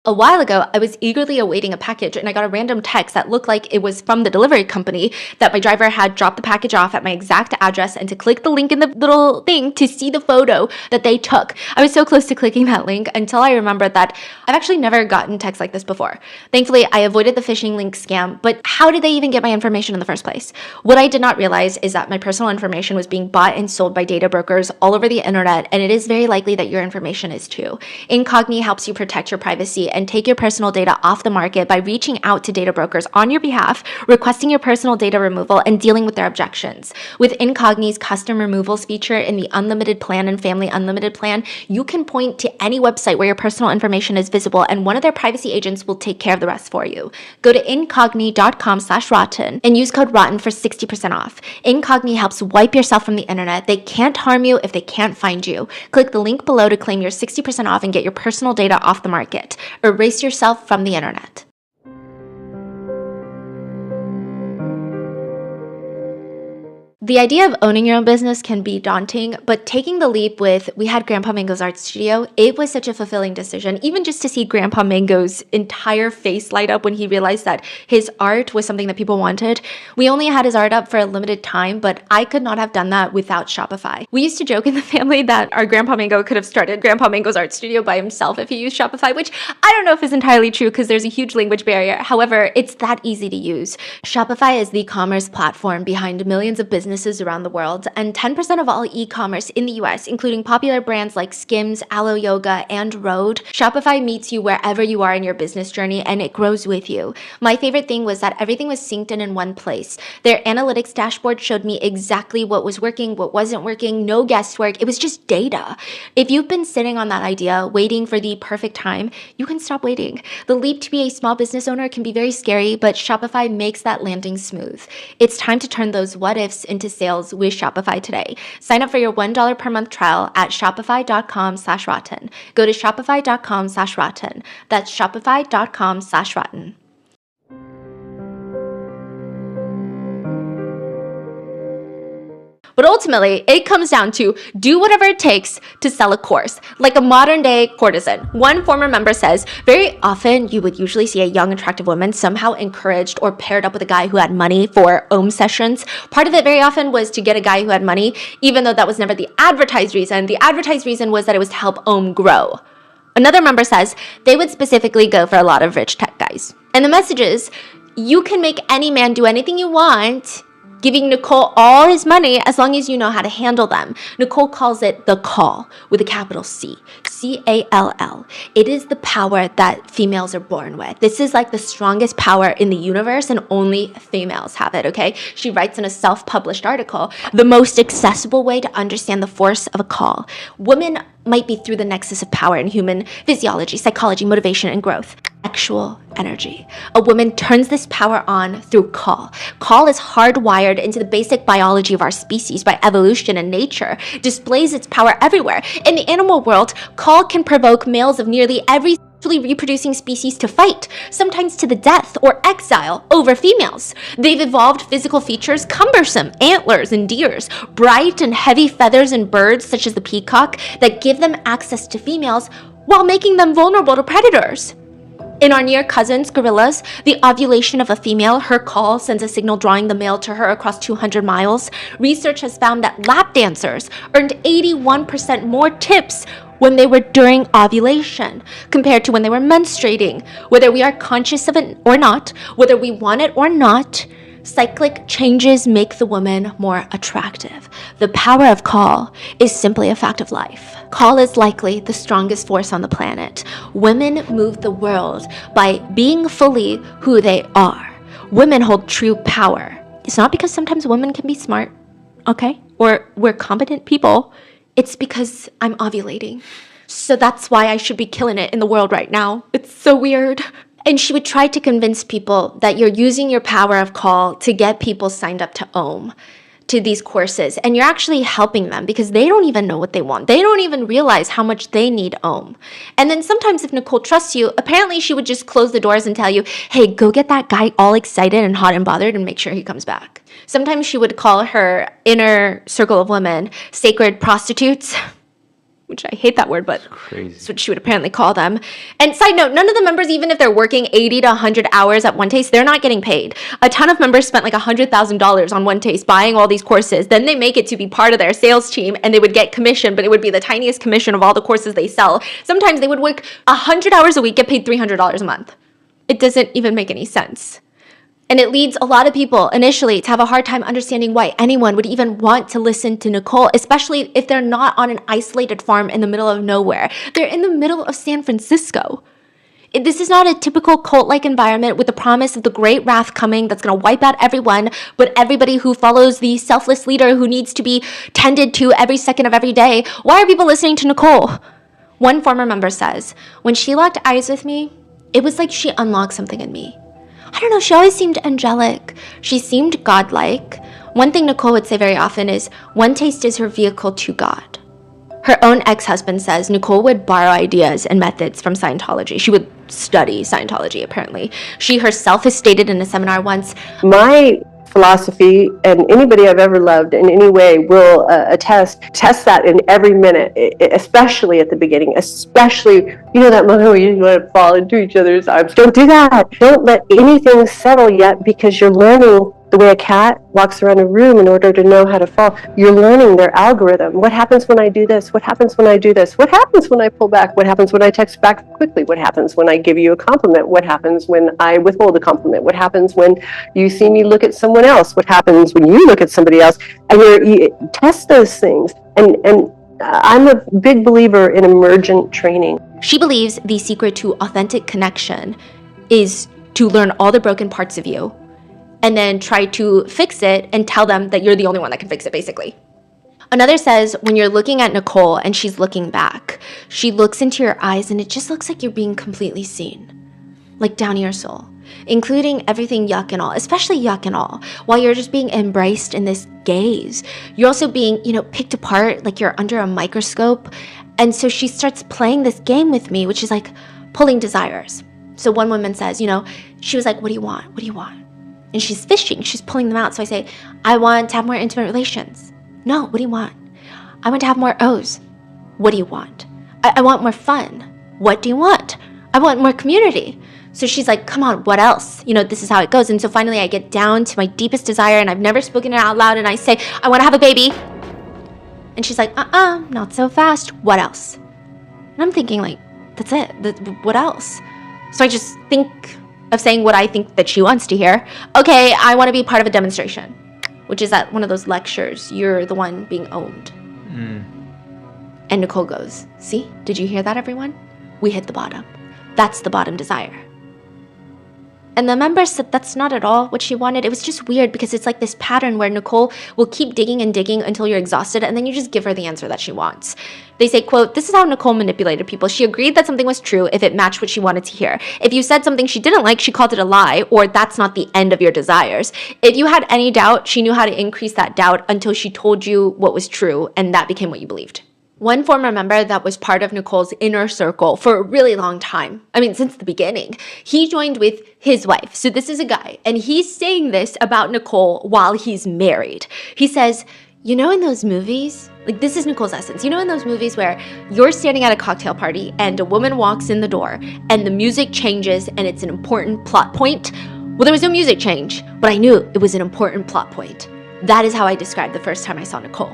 A while ago, I was eagerly awaiting a package and I got a random text that looked like it was from the delivery company that my driver had dropped the package off at my exact address and to click the link in the little thing to see the photo that they took. I was so close to clicking that link until I remembered that I've actually never gotten texts like this before. Thankfully, I avoided the phishing link scam, but how did they even get my information in the first place? What I did not realize is that my personal information was being bought and sold by data brokers all over the internet, and it is very likely that your information is too. Incogni helps you protect your privacy and take your personal data off the market by reaching out to data brokers on your behalf, requesting your personal data removal, and dealing with their objections. With Incogni's custom removals feature in the Unlimited Plan and Family Unlimited Plan, you can point to any website where your personal information is visible, and one of their privacy agents will take care of the rest for you. Go to incogni.com/rotten and use code ROTTEN for 60% off. Incogni helps wipe yourself from the internet. They can't harm you if they can't find you. Click the link below to claim your 60% off and get your personal data off the market. Erase yourself from the internet. The idea of owning your own business can be daunting, but taking the leap with, we had Grandpa Mango's art studio, it was such a fulfilling decision. Even just to see Grandpa Mango's entire face light up when he realized that his art was something that people wanted. We only had his art up for a limited time, but I could not have done that without Shopify. We used to joke in the family that our Grandpa Mango could have started Grandpa Mango's art studio by himself if he used Shopify, which I don't know if is entirely true because there's a huge language barrier. However, it's that easy to use. Shopify is the commerce platform behind millions of businesses around the world, and 10% of all e-commerce in the US, including popular brands like Skims, Aloe Yoga, and Rode. Shopify meets you wherever you are in your business journey, and it grows with you. My favorite thing was that everything was synced in one place. Their analytics dashboard showed me exactly what was working, what wasn't working, no guesswork. It was just data. If you've been sitting on that idea, waiting for the perfect time, you can stop waiting. The leap to be a small business owner can be very scary, but Shopify makes that landing smooth. It's time to turn those what ifs into sales with Shopify today. Sign up for your $1 per month trial at shopify.com/rotten. Go to shopify.com/rotten. That's shopify.com/rotten. But ultimately, it comes down to do whatever it takes to sell a course, like a modern day courtesan. One former member says, very often you would usually see a young, attractive woman somehow encouraged or paired up with a guy who had money for OM sessions. Part of it very often was to get a guy who had money, even though that was never the advertised reason. The advertised reason was that it was to help OM grow. Another member says they would specifically go for a lot of rich tech guys. And the message is, you can make any man do anything you want, giving Nicole all his money as long as you know how to handle them. Nicole calls it the call with a capital C. C-A-L-L. It is the power that females are born with. This is like the strongest power in the universe and only females have it, okay? She writes in a self-published article, the most accessible way to understand the force of a call. Women might be through the nexus of power in human physiology, psychology, motivation, and growth. Sexual energy. A woman turns this power on through call. Call is hardwired into the basic biology of our species by evolution and nature, displays its power everywhere. In the animal world, call can provoke males of nearly every sexually reproducing species to fight, sometimes to the death or exile, over females. They've evolved physical features, cumbersome antlers in deers, bright and heavy feathers in birds such as the peacock, that give them access to females while making them vulnerable to predators. In our near cousins, gorillas, the ovulation of a female, her call sends a signal drawing the male to her across 200 miles. Research has found that lap dancers earned 81% more tips when they were during ovulation compared to when they were menstruating. Whether we are conscious of it or not, whether we want it or not, cyclic changes make the woman more attractive. The power of call is simply a fact of life. Call is likely the strongest force on the planet. Women move the world by being fully who they are. Women hold true power. It's not because sometimes women can be smart, okay? Or we're competent people. It's because I'm ovulating. So that's why I should be killing it in the world right now. It's so weird. And she would try to convince people that you're using your power of call to get people signed up to OM, to these courses. And you're actually helping them because they don't even know what they want. They don't even realize how much they need OM. And then sometimes if Nicole trusts you, apparently she would just close the doors and tell you, hey, go get that guy all excited and hot and bothered and make sure he comes back. Sometimes she would call her inner circle of women sacred prostitutes. which I hate that word, but Crazy. that's what she would apparently call them. And side note, none of the members, even if they're working 80 to 100 hours at One Taste, they're not getting paid. A ton of members spent like $100,000 on One Taste buying all these courses. Then they make it to be part of their sales team and they would get commission, but it would be the tiniest commission of all the courses they sell. Sometimes they would work 100 hours a week, get paid $300 a month. It doesn't even make any sense. And it leads a lot of people initially to have a hard time understanding why anyone would even want to listen to Nicole, especially if they're not on an isolated farm in the middle of nowhere. They're in the middle of San Francisco. This is not a typical cult-like environment with the promise of the great wrath coming that's going to wipe out everyone, but everybody who follows the selfless leader who needs to be tended to every second of every day. Why are people listening to Nicole? One former member says, when she locked eyes with me, it was like she unlocked something in me. I don't know, she always seemed angelic. She seemed godlike. One thing Nicole would say very often is, One Taste is her vehicle to God. Her own ex-husband says Nicole would borrow ideas and methods from Scientology. She would study Scientology, apparently. She herself has stated in a seminar once, My philosophy, and anybody I've ever loved in any way will test that in every minute, especially at the beginning, especially, that moment where you want to fall into each other's arms. Don't do that. Don't let anything settle yet, because you're learning the way a cat walks around a room in order to know how to fall. You're learning their algorithm. What happens when I do this? What happens when I do this? What happens when I pull back? What happens when I text back quickly? What happens when I give you a compliment? What happens when I withhold a compliment? What happens when you see me look at someone else? What happens when you look at somebody else? And you test those things. And I'm a big believer in emergent training. she believes the secret to authentic connection is to learn all the broken parts of you and then try to fix it and tell them that you're the only one that can fix it, basically. Another says, when you're looking at Nicole and she's looking back, she looks into your eyes and it just looks like you're being completely seen, like down to your soul, including everything yuck and all, especially yuck and all, while you're just being embraced in this gaze. You're also being, picked apart like you're under a microscope. And so she starts playing this game with me, which is like pulling desires. So one woman says, she was like, what do you want? What do you want? And she's fishing, she's pulling them out. So I say, I want to have more intimate relations. No, what do you want? I want to have more O's. What do you want? I want more fun. What do you want? I want more community. So she's like, come on, what else? This is how it goes. And so finally I get down to my deepest desire, and I've never spoken it out loud, and I say, I want to have a baby. And she's like, not so fast. What else? And I'm thinking like, that's it. What else? So I just think of saying what I think that she wants to hear. Okay, I want to be part of a demonstration, which is at one of those lectures. You're the one being owned. And Nicole goes, see, did you hear that, everyone? We hit the bottom. That's the bottom desire. And the member said that's not at all what she wanted. It was just weird because it's like this pattern where Nicole will keep digging and digging until you're exhausted, and then you just give her the answer that she wants. They say, quote, this is how Nicole manipulated people. She agreed that something was true if it matched what she wanted to hear. If you said something she didn't like, she called it a lie, or that's not the end of your desires. If you had any doubt, she knew how to increase that doubt until she told you what was true, and that became what you believed. One former member that was part of Nicole's inner circle for a really long time, since the beginning, he joined with his wife. So this is a guy, and he's saying this about Nicole while he's married. He says, in those movies, like this is Nicole's essence, in those movies where you're standing at a cocktail party and a woman walks in the door and the music changes and it's an important plot point. Well, there was no music change, but I knew it was an important plot point. That is how I described the first time I saw Nicole.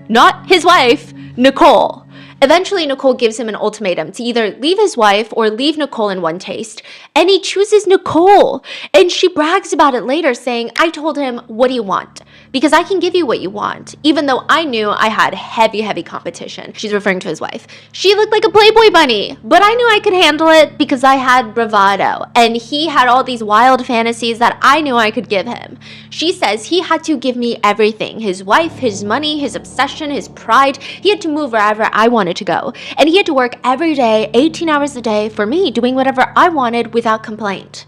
Not his wife, Nicole. Eventually, Nicole gives him an ultimatum to either leave his wife or leave Nicole in One Taste, and he chooses Nicole. And she brags about it later, saying, I told him, what do you want? Because I can give you what you want, even though I knew I had heavy, heavy competition. She's referring to his wife. She looked like a Playboy bunny, but I knew I could handle it because I had bravado, and he had all these wild fantasies that I knew I could give him. She says he had to give me everything, his wife, his money, his obsession, his pride. He had to move wherever I wanted to go, and he had to work every day, 18 hours a day for me, doing whatever I wanted without complaint.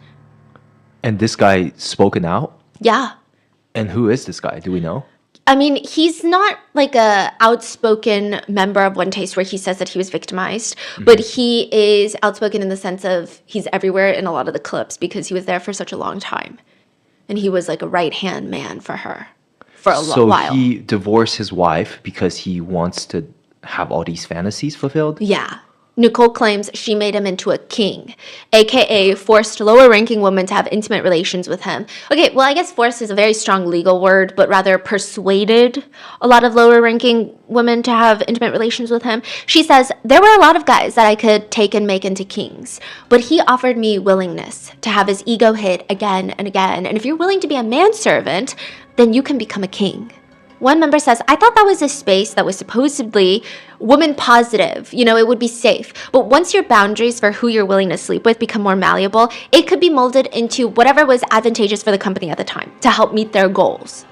And this guy spoken out? Yeah. And who is this guy? Do we know? He's not like a outspoken member of One Taste where he says that he was victimized, but he is outspoken in the sense of he's everywhere in a lot of the clips because he was there for such a long time. And he was like a right-hand man for her for a while. So he divorced his wife because he wants to have all these fantasies fulfilled? Yeah. Nicole claims she made him into a king, aka forced lower-ranking women to have intimate relations with him. Okay, well, I guess forced is a very strong legal word, but rather persuaded a lot of lower-ranking women to have intimate relations with him. She says, there were a lot of guys that I could take and make into kings, but he offered me willingness to have his ego hit again and again, and if you're willing to be a manservant, then you can become a king. One member says, I thought that was a space that was supposedly woman positive, it would be safe. But once your boundaries for who you're willing to sleep with become more malleable, it could be molded into whatever was advantageous for the company at the time to help meet their goals.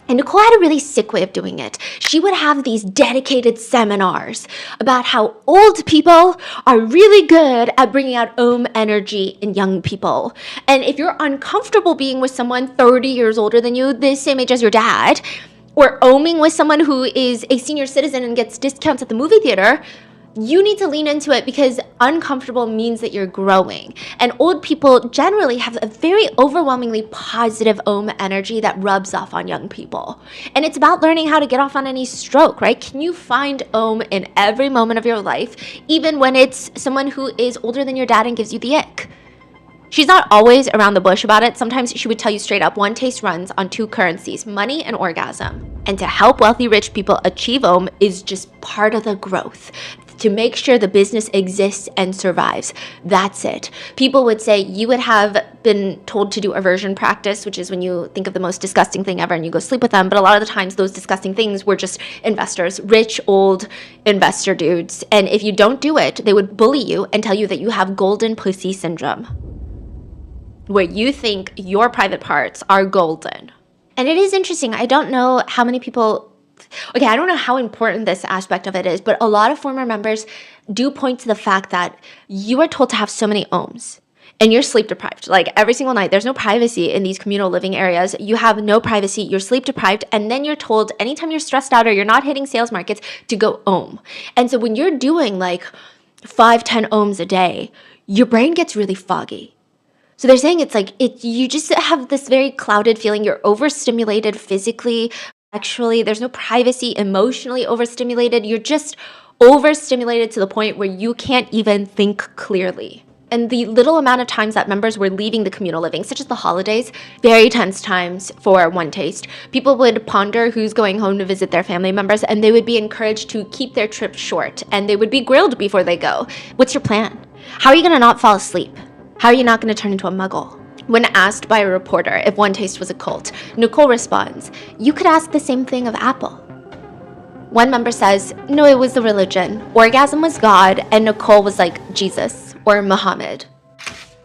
And Nicole had a really sick way of doing it. She would have these dedicated seminars about how old people are really good at bringing out energy in young people. And if you're uncomfortable being with someone 30 years older than you, the same age as your dad, or oming with someone who is a senior citizen and gets discounts at the movie theater, you need to lean into it because uncomfortable means that you're growing. And old people generally have a very overwhelmingly positive energy that rubs off on young people. And it's about learning how to get off on any stroke, right? Can you find in every moment of your life, even when it's someone who is older than your dad and gives you the ick? She's not always around the bush about it. Sometimes she would tell you straight up, one taste runs on two currencies, money and orgasm. And to help wealthy rich people achieve is just part of the growth. To make sure the business exists and survives. That's it. People would say you would have been told to do aversion practice, which is when you think of the most disgusting thing ever and you go sleep with them. But a lot of the times those disgusting things were just investors, rich, old investor dudes. And if you don't do it, they would bully you and tell you that you have golden pussy syndrome, where you think your private parts are golden. And it is interesting. I don't know how many people, I don't know how important this aspect of it is, but a lot of former members do point to the fact that you are told to have so many ohms and you're sleep deprived. Like every single night, there's no privacy in these communal living areas. You have no privacy, you're sleep deprived, and then you're told anytime you're stressed out or you're not hitting sales markets to go ohm. And so when you're doing like 5-10 ohms a day, your brain gets really foggy. So they're saying it's like, you just have this very clouded feeling. You're overstimulated physically, sexually. There's no privacy, emotionally overstimulated. You're just overstimulated to the point where you can't even think clearly. And the little amount of times that members were leaving the communal living, such as the holidays, very tense times for one taste. People would ponder who's going home to visit their family members, and they would be encouraged to keep their trip short, and they would be grilled before they go. What's your plan? How are you going to not fall asleep? How are you not going to turn into a muggle? When asked by a reporter if One Taste was a cult, Nicole responds, you could ask the same thing of Apple. One member says, no, it was the religion. Orgasm was God, and Nicole was like Jesus or Muhammad.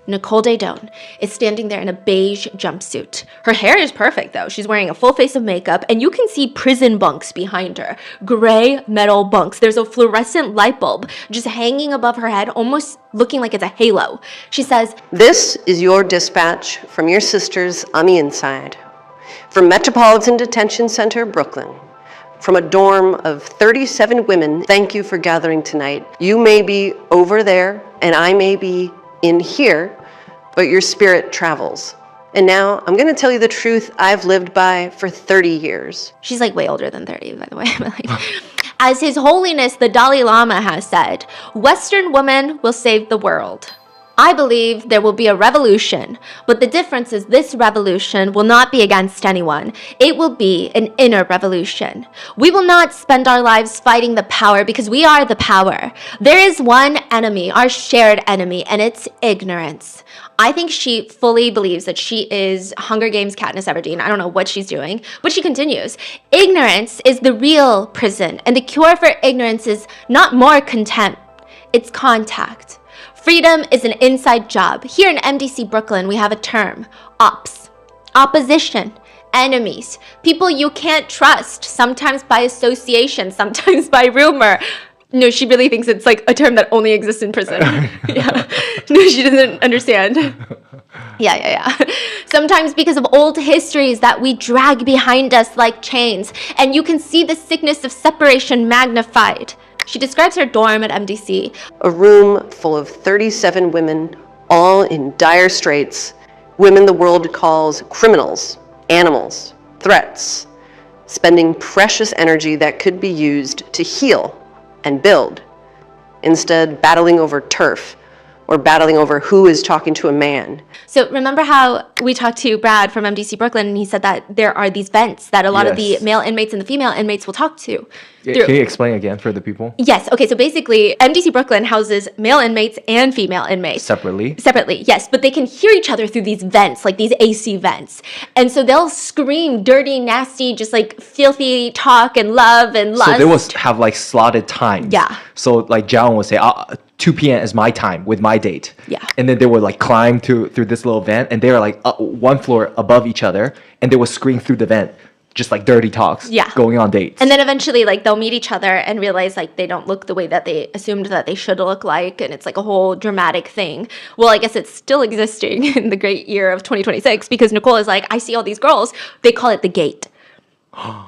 Nicole Daydone is standing there in a beige jumpsuit. Her hair is perfect, though. She's wearing a full face of makeup, and you can see prison bunks behind her. Gray metal bunks. There's a fluorescent light bulb just hanging above her head, almost looking like it's a halo. She says, this is your dispatch from your sisters on the inside. From Metropolitan Detention Center, Brooklyn. From a dorm of 37 women, thank you for gathering tonight. You may be over there, and I may be in here, but your spirit travels. And now I'm going to tell you the truth I've lived by for 30 years. She's like way older than 30, by the way. As His Holiness the Dalai Lama has said, Western women will save the world. I believe there will be a revolution, but the difference is this revolution will not be against anyone. It will be an inner revolution. We will not spend our lives fighting the power because we are the power. There is one enemy, our shared enemy, and it's ignorance. I think she fully believes that she is Hunger Games Katniss Everdeen. I don't know what she's doing, but she continues. Ignorance is the real prison, and the cure for ignorance is not more contempt, it's contact. Freedom is an inside job. Here in MDC Brooklyn, we have a term, ops, opposition, enemies, people you can't trust, sometimes by association, sometimes by rumor. No, she really thinks it's like a term that only exists in prison. Yeah. No, she doesn't understand. Yeah. Sometimes because of old histories that we drag behind us like chains, and you can see the sickness of separation magnified. She describes her dorm at MDC. A room full of 37 women, all in dire straits. Women the world calls criminals, animals, threats, spending precious energy that could be used to heal and build, instead battling over turf or battling over who is talking to a man. So remember how we talked to Brad from MDC Brooklyn, and he said that there are these vents that a lot of the Yes. male inmates and the female inmates will talk to. Can you explain again for the people? Yes. Okay. So basically, MDC Brooklyn houses male inmates and female inmates Separately? Separately, yes. But they can hear each other through these vents, like these AC vents. And so they'll scream dirty, nasty, just like filthy talk and love and lust. So they will have like slotted times. Yeah. So like Jiawen would say, 2 p.m. is my time with my date. Yeah. And then they would like climb through this little vent, and they were like one floor above each other, and they would scream through the vent, just like dirty talks. Yeah. Going on dates. And then eventually, like, they'll meet each other and realize, like, they don't look the way that they assumed that they should look like. And it's like a whole dramatic thing. Well, I guess it's still existing in the great year of 2026 because Nicole is like, I see all these girls. They call it the gate.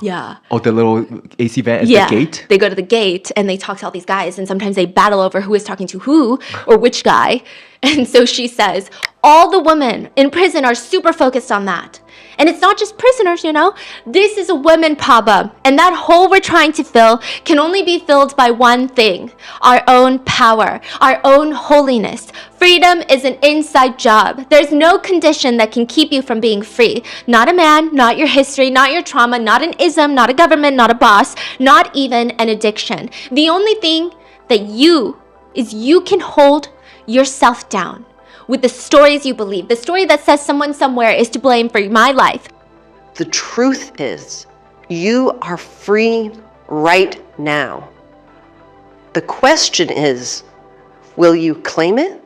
Yeah. Oh, the little AC vent is the gate? They go to the gate and they talk to all these guys, and sometimes they battle over who is talking to who or which guy. And so she says, all the women in prison are super focused on that. And it's not just prisoners, you know. This is a women problem. And that hole we're trying to fill can only be filled by one thing: our own power, our own holiness. Freedom is an inside job. There's no condition that can keep you from being free. Not a man, not your history, not your trauma, not an ism, not a government, not a boss, not even an addiction. The only thing that you can hold yourself down with the stories you believe. The story that says someone somewhere is to blame for my life. The truth is, you are free right now. The question is, will you claim it?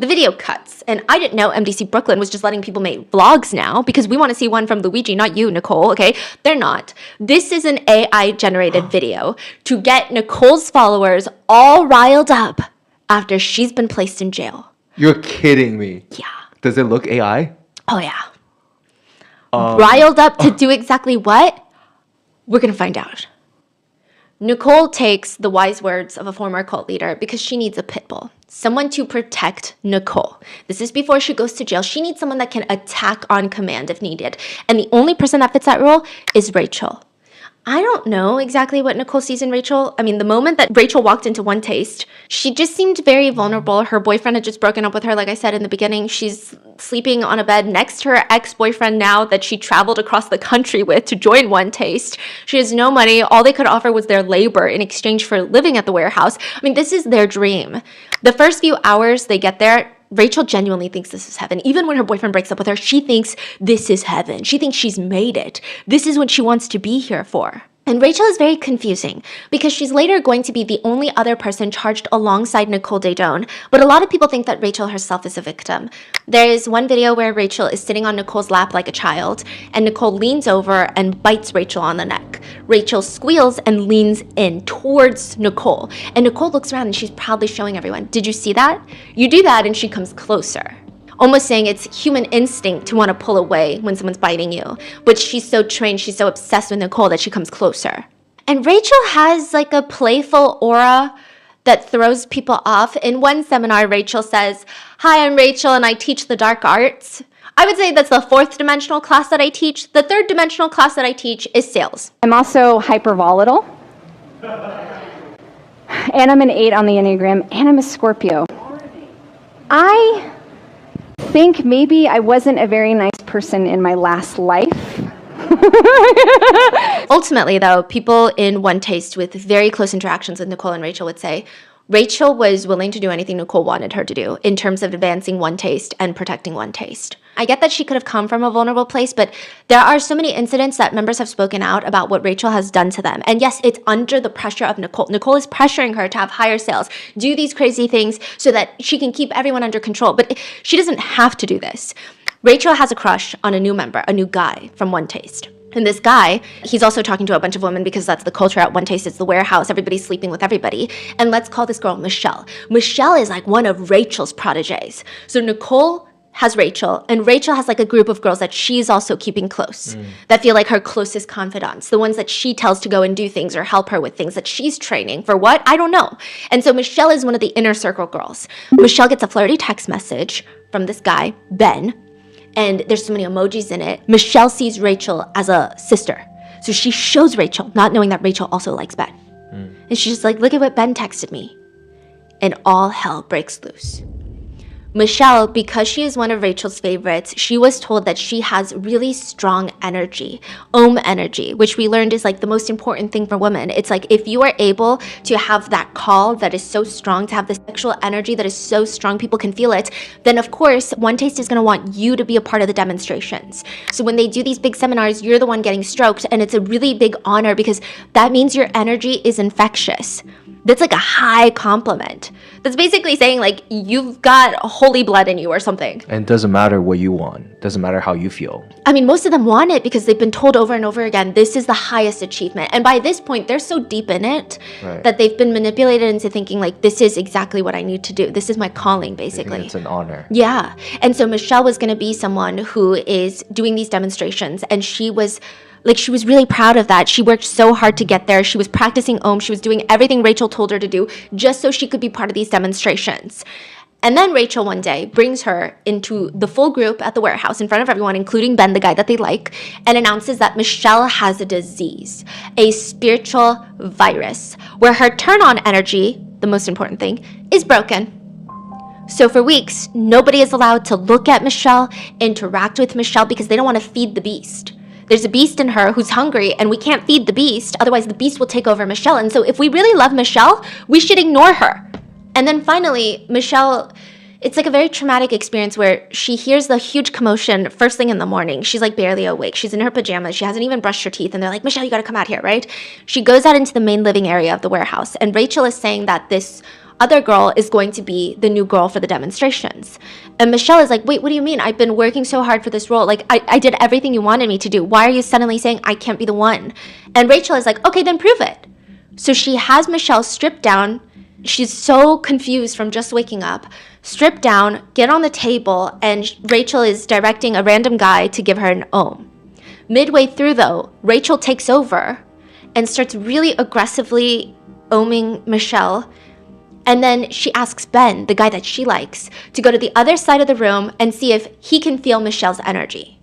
The video cuts, and I didn't know MDC Brooklyn was just letting people make vlogs now because we want to see one from Luigi, not you, Nicole, okay? They're not. This is an AI-generated video to get Nicole's followers all riled up after she's been placed in jail. You're kidding me. Yeah. Does it look AI? Oh, yeah. Riled up to do exactly what? We're going to find out. Nicole takes the wise words of a former cult leader because she needs a pit bull, someone to protect Nicole. This is before she goes to jail. She needs someone that can attack on command if needed. And the only person that fits that role is Rachel. I don't know exactly what Nicole sees in Rachel. I mean, the moment that Rachel walked into One Taste, she just seemed very vulnerable. Her boyfriend had just broken up with her, like I said in the beginning. She's sleeping on a bed next to her ex-boyfriend now that she traveled across the country with to join One Taste. She has no money. All they could offer was their labor in exchange for living at the warehouse. I mean, this is their dream. The first few hours they get there, Rachel genuinely thinks this is heaven. Even when her boyfriend breaks up with her, she thinks this is heaven. She thinks she's made it. This is what she wants to be here for. And Rachel is very confusing because she's later going to be the only other person charged alongside Nicole Daedone. But a lot of people think that Rachel herself is a victim. There is one video where Rachel is sitting on Nicole's lap like a child, and Nicole leans over and bites Rachel on the neck. Rachel squeals and leans in towards Nicole. And Nicole looks around and she's proudly showing everyone, did you see that? You do that and she comes closer. Almost saying it's human instinct to want to pull away when someone's biting you. But she's so trained, she's so obsessed with Nicole that she comes closer. And Rachel has like a playful aura that throws people off. In one seminar, Rachel says, "Hi, I'm Rachel and I teach the dark arts." I would say that's the fourth dimensional class that I teach. The third dimensional class that I teach is sales. I'm also hyper volatile. And I'm an 8 on the Enneagram, and I'm a Scorpio. I think maybe I wasn't a very nice person in my last life. Ultimately, though, people in One Taste with very close interactions with Nicole and Rachel would say Rachel was willing to do anything Nicole wanted her to do in terms of advancing One Taste and protecting One Taste. I get that she could have come from a vulnerable place, but there are so many incidents that members have spoken out about what Rachel has done to them. And yes, it's under the pressure of Nicole. Nicole is pressuring her to have higher sales, do these crazy things so that she can keep everyone under control. But she doesn't have to do this. Rachel has a crush on a new member, a new guy from One Taste. And this guy, he's also talking to a bunch of women because that's the culture at One Taste. It's the warehouse. Everybody's sleeping with everybody. And let's call this girl Michelle. Michelle is like one of Rachel's proteges. So Nicole has Rachel, and Rachel has like a group of girls that she's also keeping close, that feel like her closest confidants, the ones that she tells to go and do things or help her with things that she's training for what? I don't know. And so Michelle is one of the inner circle girls. Michelle gets a flirty text message from this guy, Ben, and there's so many emojis in it. Michelle sees Rachel as a sister. So she shows Rachel, not knowing that Rachel also likes Ben. And she's just like, look at what Ben texted me. And all hell breaks loose. Michelle, because she is one of Rachel's favorites, she was told that she has really strong energy, energy, which we learned is like the most important thing for women. It's like if you are able to have that call that is so strong, to have the sexual energy that is so strong, people can feel it, then of course, One Taste is gonna want you to be a part of the demonstrations. So when they do these big seminars, you're the one getting stroked, and it's a really big honor because that means your energy is infectious. That's like a high compliment. That's basically saying like you've got holy blood in you or something. And it doesn't matter what you want. It doesn't matter how you feel. I mean, most of them want it because they've been told over and over again, this is the highest achievement. And by this point, they're so deep in it that they've been manipulated into thinking like, this is exactly what I need to do. This is my calling, basically. It's an honor. Yeah. And so Michelle was going to be someone who is doing these demonstrations, and she was really proud of that. She worked so hard to get there. She was practicing Om. She was doing everything Rachel told her to do just so she could be part of these demonstrations. And then Rachel one day brings her into the full group at the warehouse in front of everyone, including Ben, the guy that they like, and announces that Michelle has a disease, a spiritual virus, where her turn-on energy, the most important thing, is broken. So for weeks, nobody is allowed to look at Michelle, interact with Michelle, because they don't want to feed the beast. There's a beast in her who's hungry, and we can't feed the beast, otherwise the beast will take over Michelle. And so if we really love Michelle, we should ignore her. And then finally, Michelle, it's like a very traumatic experience where she hears the huge commotion first thing in the morning. She's like barely awake. She's in her pajamas. She hasn't even brushed her teeth. And they're like, Michelle, you gotta come out here, right? She goes out into the main living area of the warehouse. And Rachel is saying that this other girl is going to be the new girl for the demonstrations. And Michelle is like, wait, what do you mean? I've been working so hard for this role. Like, I did everything you wanted me to do. Why are you suddenly saying I can't be the one? And Rachel is like, okay, then prove it. So she has Michelle stripped down. She's so confused from just waking up. Strip down, get on the table, and Rachel is directing a random guy to give her an Om. Midway through, though, Rachel takes over and starts really aggressively Oming Michelle. And then she asks Ben, the guy that she likes, to go to the other side of the room and see if he can feel Michelle's energy.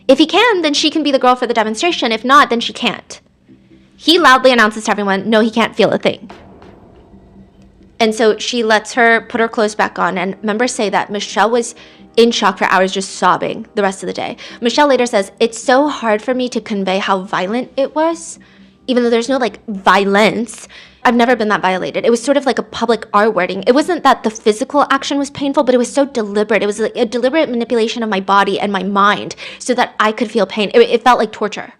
If he can, then she can be the girl for the demonstration. If not, then she can't. He loudly announces to everyone, no, he can't feel a thing. And so she lets her put her clothes back on. And members say that Michelle was in shock for hours, just sobbing the rest of the day. Michelle later says, it's so hard for me to convey how violent it was, even though there's no like violence. I've never been that violated. It was sort of like a public R wording. It wasn't that the physical action was painful, but it was so deliberate. It was like a deliberate manipulation of my body and my mind so that I could feel pain. It felt like torture.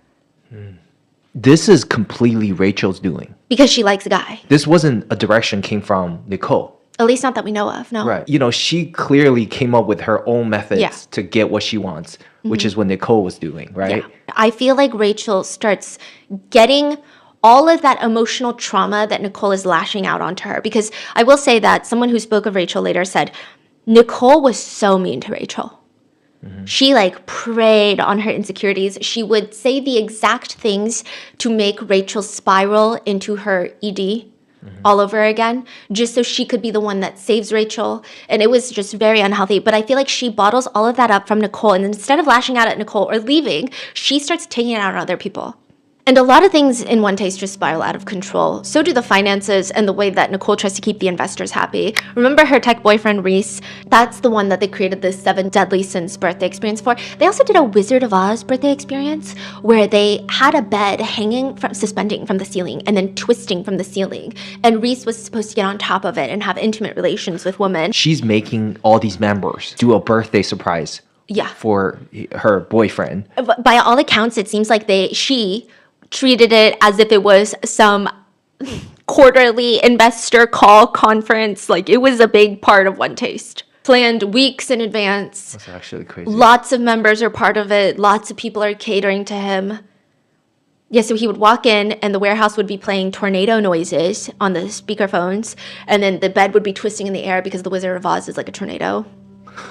This is completely Rachel's doing. Because she likes a guy. This wasn't a direction came from Nicole. At least not that we know of, no. Right. You know, she clearly came up with her own methods to get what she wants, which is what Nicole was doing, right? Yeah. I feel like Rachel starts getting all of that emotional trauma that Nicole is lashing out onto her. Because I will say that someone who spoke of Rachel later said, Nicole was so mean to Rachel. She like preyed on her insecurities. She would say the exact things to make Rachel spiral into her ED all over again, just so she could be the one that saves Rachel. And it was just very unhealthy. But I feel like she bottles all of that up from Nicole. And instead of lashing out at Nicole or leaving, she starts taking it out on other people. And a lot of things in One Taste just spiral out of control. So do the finances and the way that Nicole tries to keep the investors happy. Remember her tech boyfriend, Reese? That's the one that they created the 7 Deadly Sins birthday experience for. They also did a Wizard of Oz birthday experience where they had a bed suspending from the ceiling and then twisting from the ceiling. And Reese was supposed to get on top of it and have intimate relations with women. She's making all these members do a birthday surprise for her boyfriend. By all accounts, it seems like she treated it as if it was some quarterly investor call conference. Like it was a big part of One Taste. Planned weeks in advance. That's actually crazy. Lots of members are part of it. Lots of people are catering to him. Yeah, so he would walk in and the warehouse would be playing tornado noises on the speakerphones. And then the bed would be twisting in the air because the Wizard of Oz is like a tornado.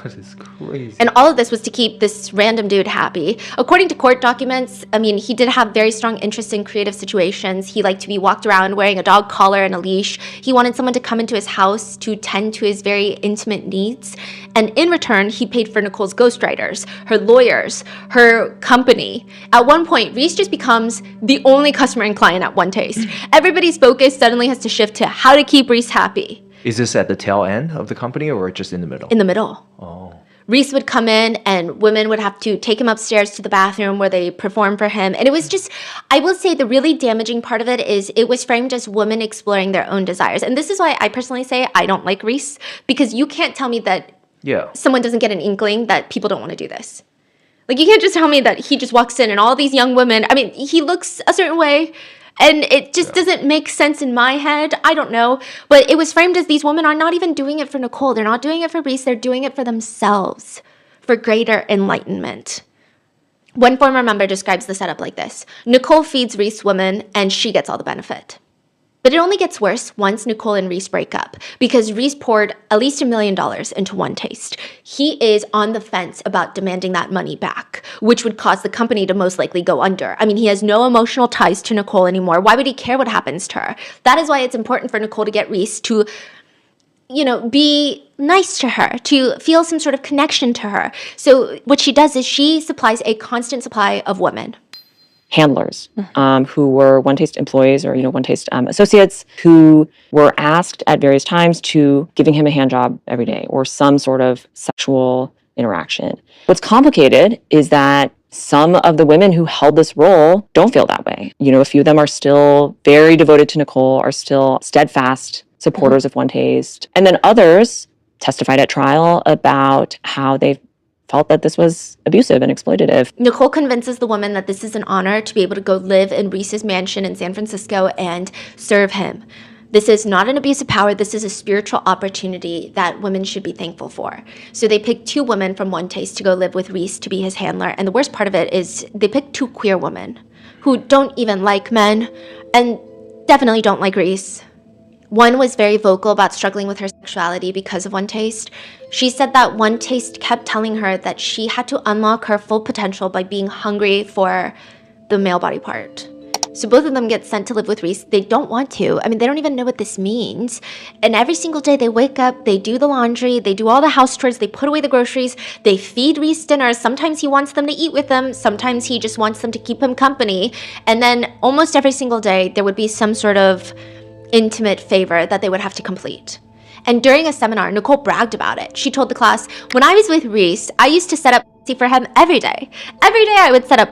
This is crazy. And all of this was to keep this random dude happy. According to court documents, I mean, he did have very strong interest in creative situations. He liked to be walked around wearing a dog collar and a leash. He wanted someone to come into his house to tend to his very intimate needs. And in return, he paid for Nicole's ghostwriters, her lawyers, her company. At one point, Reese just becomes the only customer and client at One Taste. Everybody's focus suddenly has to shift to how to keep Reese happy. Is this at the tail end of the company or just in the middle? In the middle. Oh. Reese would come in and women would have to take him upstairs to the bathroom where they perform for him. And it was just, I will say the really damaging part of it is it was framed as women exploring their own desires. And this is why I personally say I don't like Reese, because you can't tell me that someone doesn't get an inkling that people don't want to do this. Like, you can't just tell me that he just walks in and all these young women, I mean, he looks a certain way, and it just doesn't make sense in my head. I don't know. But it was framed as these women are not even doing it for Nicole. They're not doing it for Reese. They're doing it for themselves, for greater enlightenment. One former member describes the setup like this. Nicole feeds Reese women, and she gets all the benefit. But it only gets worse once Nicole and Reese break up, because Reese poured at least $1 million into One Taste. He is on the fence about demanding that money back, which would cause the company to most likely go under. I mean, he has no emotional ties to Nicole anymore. Why would he care what happens to her? That is why it's important for Nicole to get Reese to, be nice to her, to feel some sort of connection to her. So what she does is she supplies a constant supply of women. Handlers who were One Taste employees or, One Taste associates who were asked at various times to giving him a hand job every day or some sort of sexual interaction. What's complicated is that some of the women who held this role don't feel that way. A few of them are still very devoted to Nicole, are still steadfast supporters of One Taste. And then others testified at trial about how they felt that this was abusive and exploitative. Nicole convinces the woman that this is an honor to be able to go live in Reese's mansion in San Francisco and serve him. This is not an abuse of power. This is a spiritual opportunity that women should be thankful for. So they picked 2 women from One Taste to go live with Reese to be his handler. And the worst part of it is they picked 2 queer women who don't even like men and definitely don't like Reese. One was very vocal about struggling with her sexuality because of One Taste. She said that One Taste kept telling her that she had to unlock her full potential by being hungry for the male body part. So both of them get sent to live with Reese. They don't want to. I mean, they don't even know what this means. And every single day they wake up, they do the laundry, they do all the house chores, they put away the groceries, they feed Reese dinner. Sometimes he wants them to eat with him. Sometimes he just wants them to keep him company. And then almost every single day, there would be some sort of intimate favor that they would have to complete. And during a seminar, Nicole bragged about it. She told the class, when I was with Reese, I used to set up for him every day. Every day I would set up,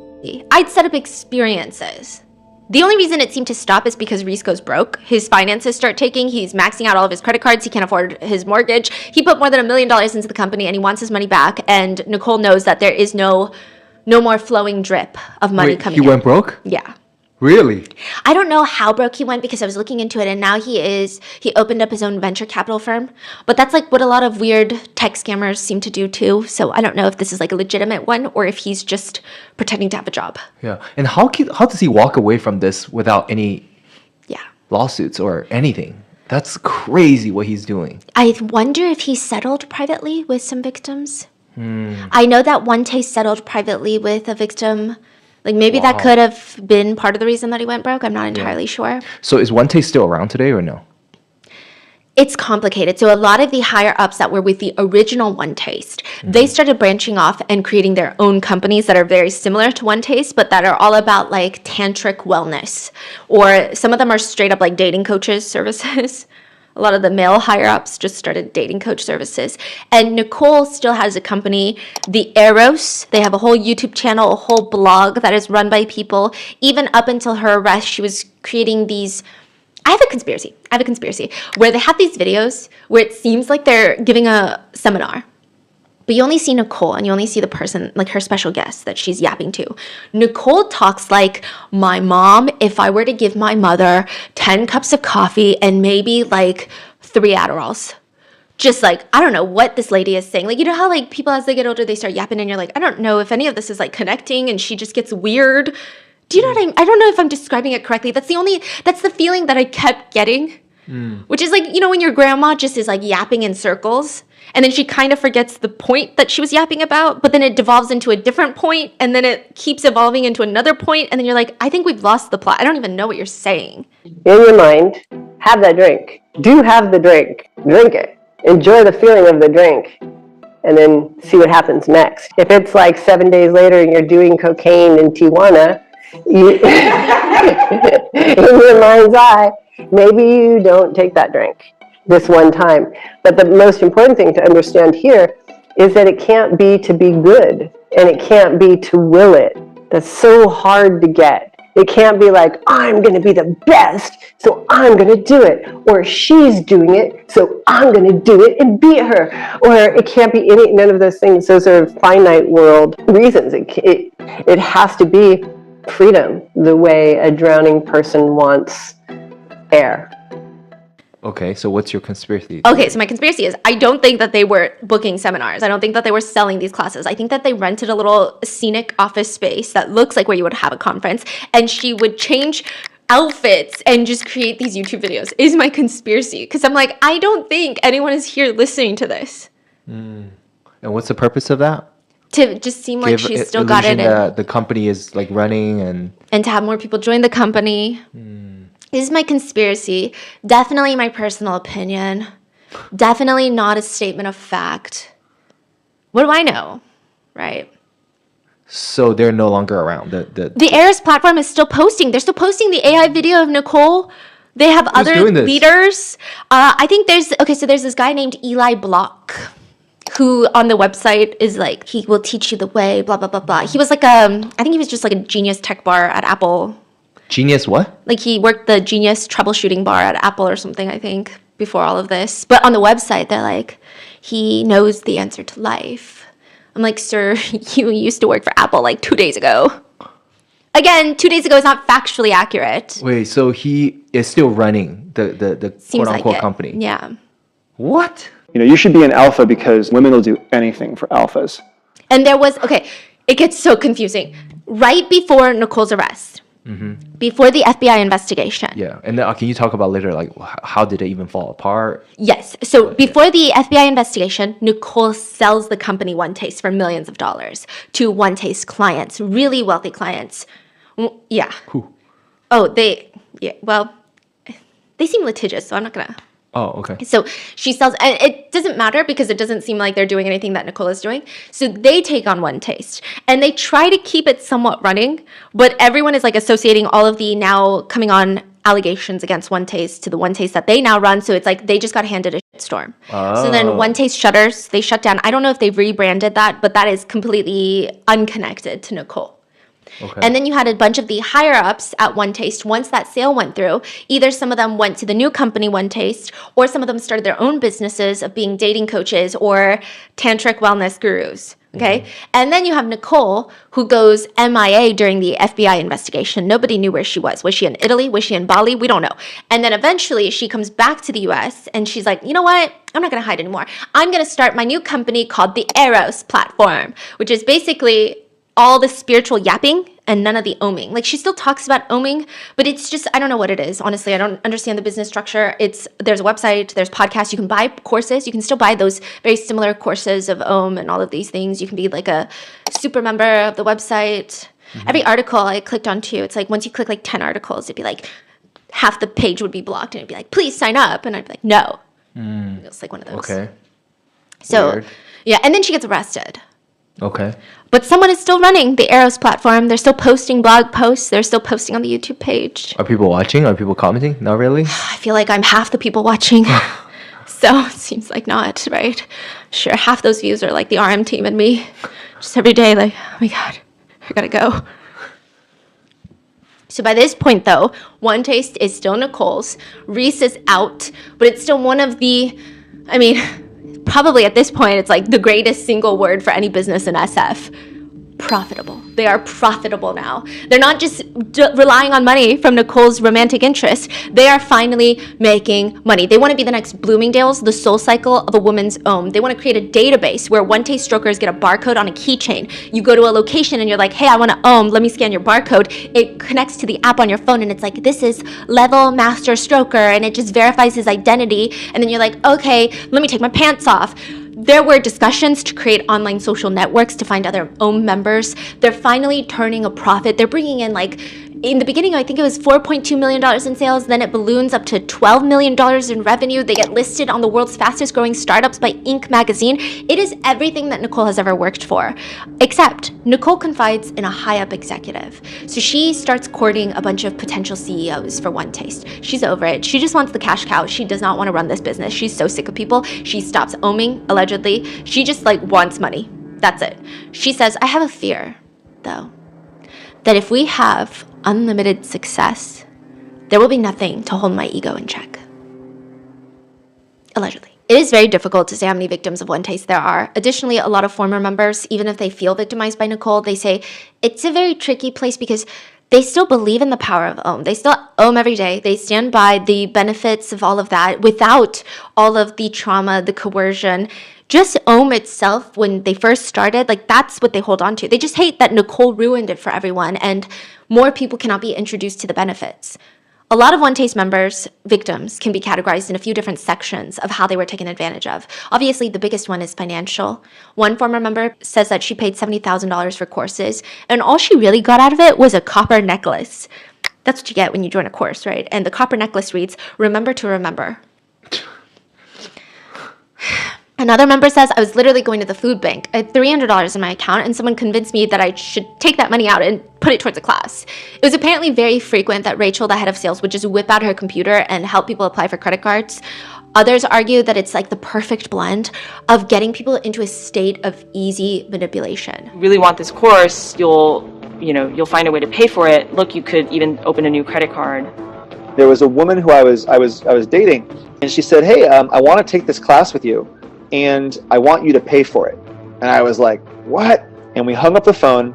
I'd set up experiences. The only reason it seemed to stop is because Reese goes broke. His finances start taking. He's maxing out all of his credit cards. He can't afford his mortgage. He put more than $1 million into the company and he wants his money back. And Nicole knows that there is no more flowing drip of money coming in. He went broke? Yeah. Really? I don't know how broke he went because I was looking into it, and now he opened up his own venture capital firm. But that's like what a lot of weird tech scammers seem to do too. So I don't know if this is like a legitimate one or if he's just pretending to have a job. Yeah. And how does he walk away from this without any lawsuits or anything? That's crazy what he's doing. I wonder if he settled privately with some victims. I know that One Taste settled privately with a victim. Like, maybe that could have been part of the reason that he went broke. I'm not entirely sure. So is One Taste still around today or no? It's complicated. So a lot of the higher ups that were with the original One Taste, they started branching off and creating their own companies that are very similar to One Taste, but that are all about like tantric wellness. Or some of them are straight up like dating coaches services. A lot of the male higher-ups just started dating coach services. And Nicole still has a company, The Eros. They have a whole YouTube channel, a whole blog that is run by people. Even up until her arrest, she was creating these... I have a conspiracy where they have these videos where it seems like they're giving a seminar. But you only see Nicole and you only see the person, like her special guest that she's yapping to. Nicole talks like my mom, if I were to give my mother 10 cups of coffee and maybe like 3 Adderalls. Just like, I don't know what this lady is saying. Like, you know how like people as they get older, they start yapping and you're like, I don't know if any of this is like connecting, and she just gets weird. Do you know what I don't know if I'm describing it correctly. That's the feeling that I kept getting Which is like, when your grandma just is like yapping in circles, and then she kind of forgets the point that she was yapping about, but then it devolves into a different point, and then it keeps evolving into another point, and then you're like, I think we've lost the plot. I don't even know what you're saying. In your mind, have that drink. Do have the drink. Drink it. Enjoy the feeling of the drink. And then see what happens next. If it's like 7 days later and you're doing cocaine in Tijuana, in your mind's eye, maybe you don't take that drink this one time. But the most important thing to understand here is that it can't be to be good, and it can't be to will it. That's so hard to get. It can't be like, I'm going to be the best, so I'm going to do it. Or she's doing it, so I'm going to do it and beat her. Or it can't be none of those things. Those are finite world reasons. It has to be freedom, the way a drowning person wants air. Okay, so what's your conspiracy? Okay, so my conspiracy is I don't think that they were booking seminars. I don't think that they were selling these classes. I think that they rented a little scenic office space that looks like where you would have a conference, and she would change outfits and just create these YouTube videos is my conspiracy. Because I'm like, I don't think anyone is here listening to this. And what's the purpose of that? To just seem like she's still got it in. That the company is like running and to have more people join the company. This is my conspiracy. Definitely my personal opinion. Definitely not a statement of fact. What do I know? Right? So they're no longer around. The Eris platform is still posting. They're still posting the AI video of Nicole. They have other leaders. I think there's this guy named Eli Block, who on the website is like, he will teach you the way, blah, blah, blah, blah. He was like I think he was just like a genius tech bar at Apple. Genius what? Like he worked the genius troubleshooting bar at Apple or something, I think, before all of this. But on the website, they're like, he knows the answer to life. I'm like, sir, you used to work for Apple like 2 days ago. Again, 2 days ago is not factually accurate. Wait, so he is still running the quote-unquote company? Yeah. What? You should be an alpha because women will do anything for alphas. And there was, it gets so confusing. Right before Nicole's arrest, before the FBI investigation. Yeah, and then, can you talk about later, like, how did it even fall apart? Yes, so before the FBI investigation, Nicole sells the company One Taste for millions of dollars to One Taste clients, really wealthy clients. Yeah. Who? Oh, they seem litigious, so I'm not gonna. Oh, okay. So she sells, and it doesn't matter because it doesn't seem like they're doing anything that Nicole is doing. So they take on One Taste, and they try to keep it somewhat running, but everyone is like associating all of the now coming on allegations against One Taste to the One Taste that they now run. So it's like they just got handed a shitstorm. So then One Taste shutters, they shut down. I don't know if they've rebranded that, but that is completely unconnected to Nicole. Okay. And then you had a bunch of the higher ups at One Taste. Once that sale went through, either some of them went to the new company One Taste, or some of them started their own businesses of being dating coaches or tantric wellness gurus. Okay. And then you have Nicole, who goes MIA during the FBI investigation. Nobody knew where she was. Was she in Italy? Was she in Bali? We don't know. And then eventually she comes back to the US and she's like, you know what? I'm not going to hide anymore. I'm going to start my new company called the Eros platform, which is basically all the spiritual yapping and none of the oming. Like she still talks about oming, but it's just, I don't know what it is. Honestly, I don't understand the business structure. There's a website, there's podcasts. You can buy courses. You can still buy those very similar courses of Om and all of these things. You can be like a super member of the website. Every article I clicked onto, it's like once you click like 10 articles, it'd be like half the page would be blocked and it'd be like, please sign up. And I'd be like, no. It's like one of those. Okay. So, Weird. yeah. And then she gets arrested. Okay. But someone is still running the Eros platform. They're still posting blog posts. They're still posting on the YouTube page. Are people watching? Are people commenting? Not really? I feel like I'm half the people watching. So it seems like not, right? Sure, half those views are like the RM team and me. Just every day like, oh my God, I gotta go. So by this point, though, One Taste is still Nicole's. Reese is out, but it's still one of the, probably at this point, it's like the greatest single word for any business in SF. profitable. They are profitable now. They're not just relying on money from Nicole's romantic interest. They are finally making money. They want to be the next Bloomingdale's, the soul cycle of a woman's own. They want to create a database where one-taste strokers get a barcode on a keychain. You go to a location and you're like, hey, I want to let me scan your barcode. It connects to the app on your phone and it's like, this is level master stroker, and it just verifies his identity. And then you're like, okay, let me take my pants off. There were discussions to create online social networks to find other OM members. They're finally turning a profit. They're bringing in, like, in the beginning, I think it was $4.2 million in sales. Then it balloons up to $12 million in revenue. They get listed on the world's fastest growing startups by Inc. magazine. It is everything that Nicole has ever worked for, except Nicole confides in a high-up executive. So she starts courting a bunch of potential CEOs for One Taste. She's over it. She just wants the cash cow. She does not want to run this business. She's so sick of people. She stops oming, allegedly. She just, like, wants money. That's it. She says, I have a fear, though, that if we have unlimited success, there will be nothing to hold my ego in check. Allegedly. It is very difficult to say how many victims of One Taste there are. Additionally, a lot of former members, even if they feel victimized by Nicole, they say it's a very tricky place because they still believe in the power of OM. They still OM every day. They stand by the benefits of all of that without all of the trauma, the coercion. Just OM itself, when they first started, like, that's what they hold on to. They just hate that Nicole ruined it for everyone and more people cannot be introduced to the benefits. A lot of One Taste members, victims, can be categorized in a few different sections of how they were taken advantage of. Obviously, the biggest one is financial. One former member says that she paid $70,000 for courses, and all she really got out of it was a copper necklace. That's what you get when you join a course, right? And the copper necklace reads, remember to remember. Another member says, I was literally going to the food bank. I had $300 in my account, and someone convinced me that I should take that money out and put it towards a class. It was apparently very frequent that Rachel, the head of sales, would just whip out her computer and help people apply for credit cards. Others argue that it's like the perfect blend of getting people into a state of easy manipulation. You really want this course, you'll find a way to pay for it. Look, you could even open a new credit card. There was a woman who I was dating, and she said, hey, I want to take this class with you, and I want you to pay for it. And I was like, what? And we hung up the phone,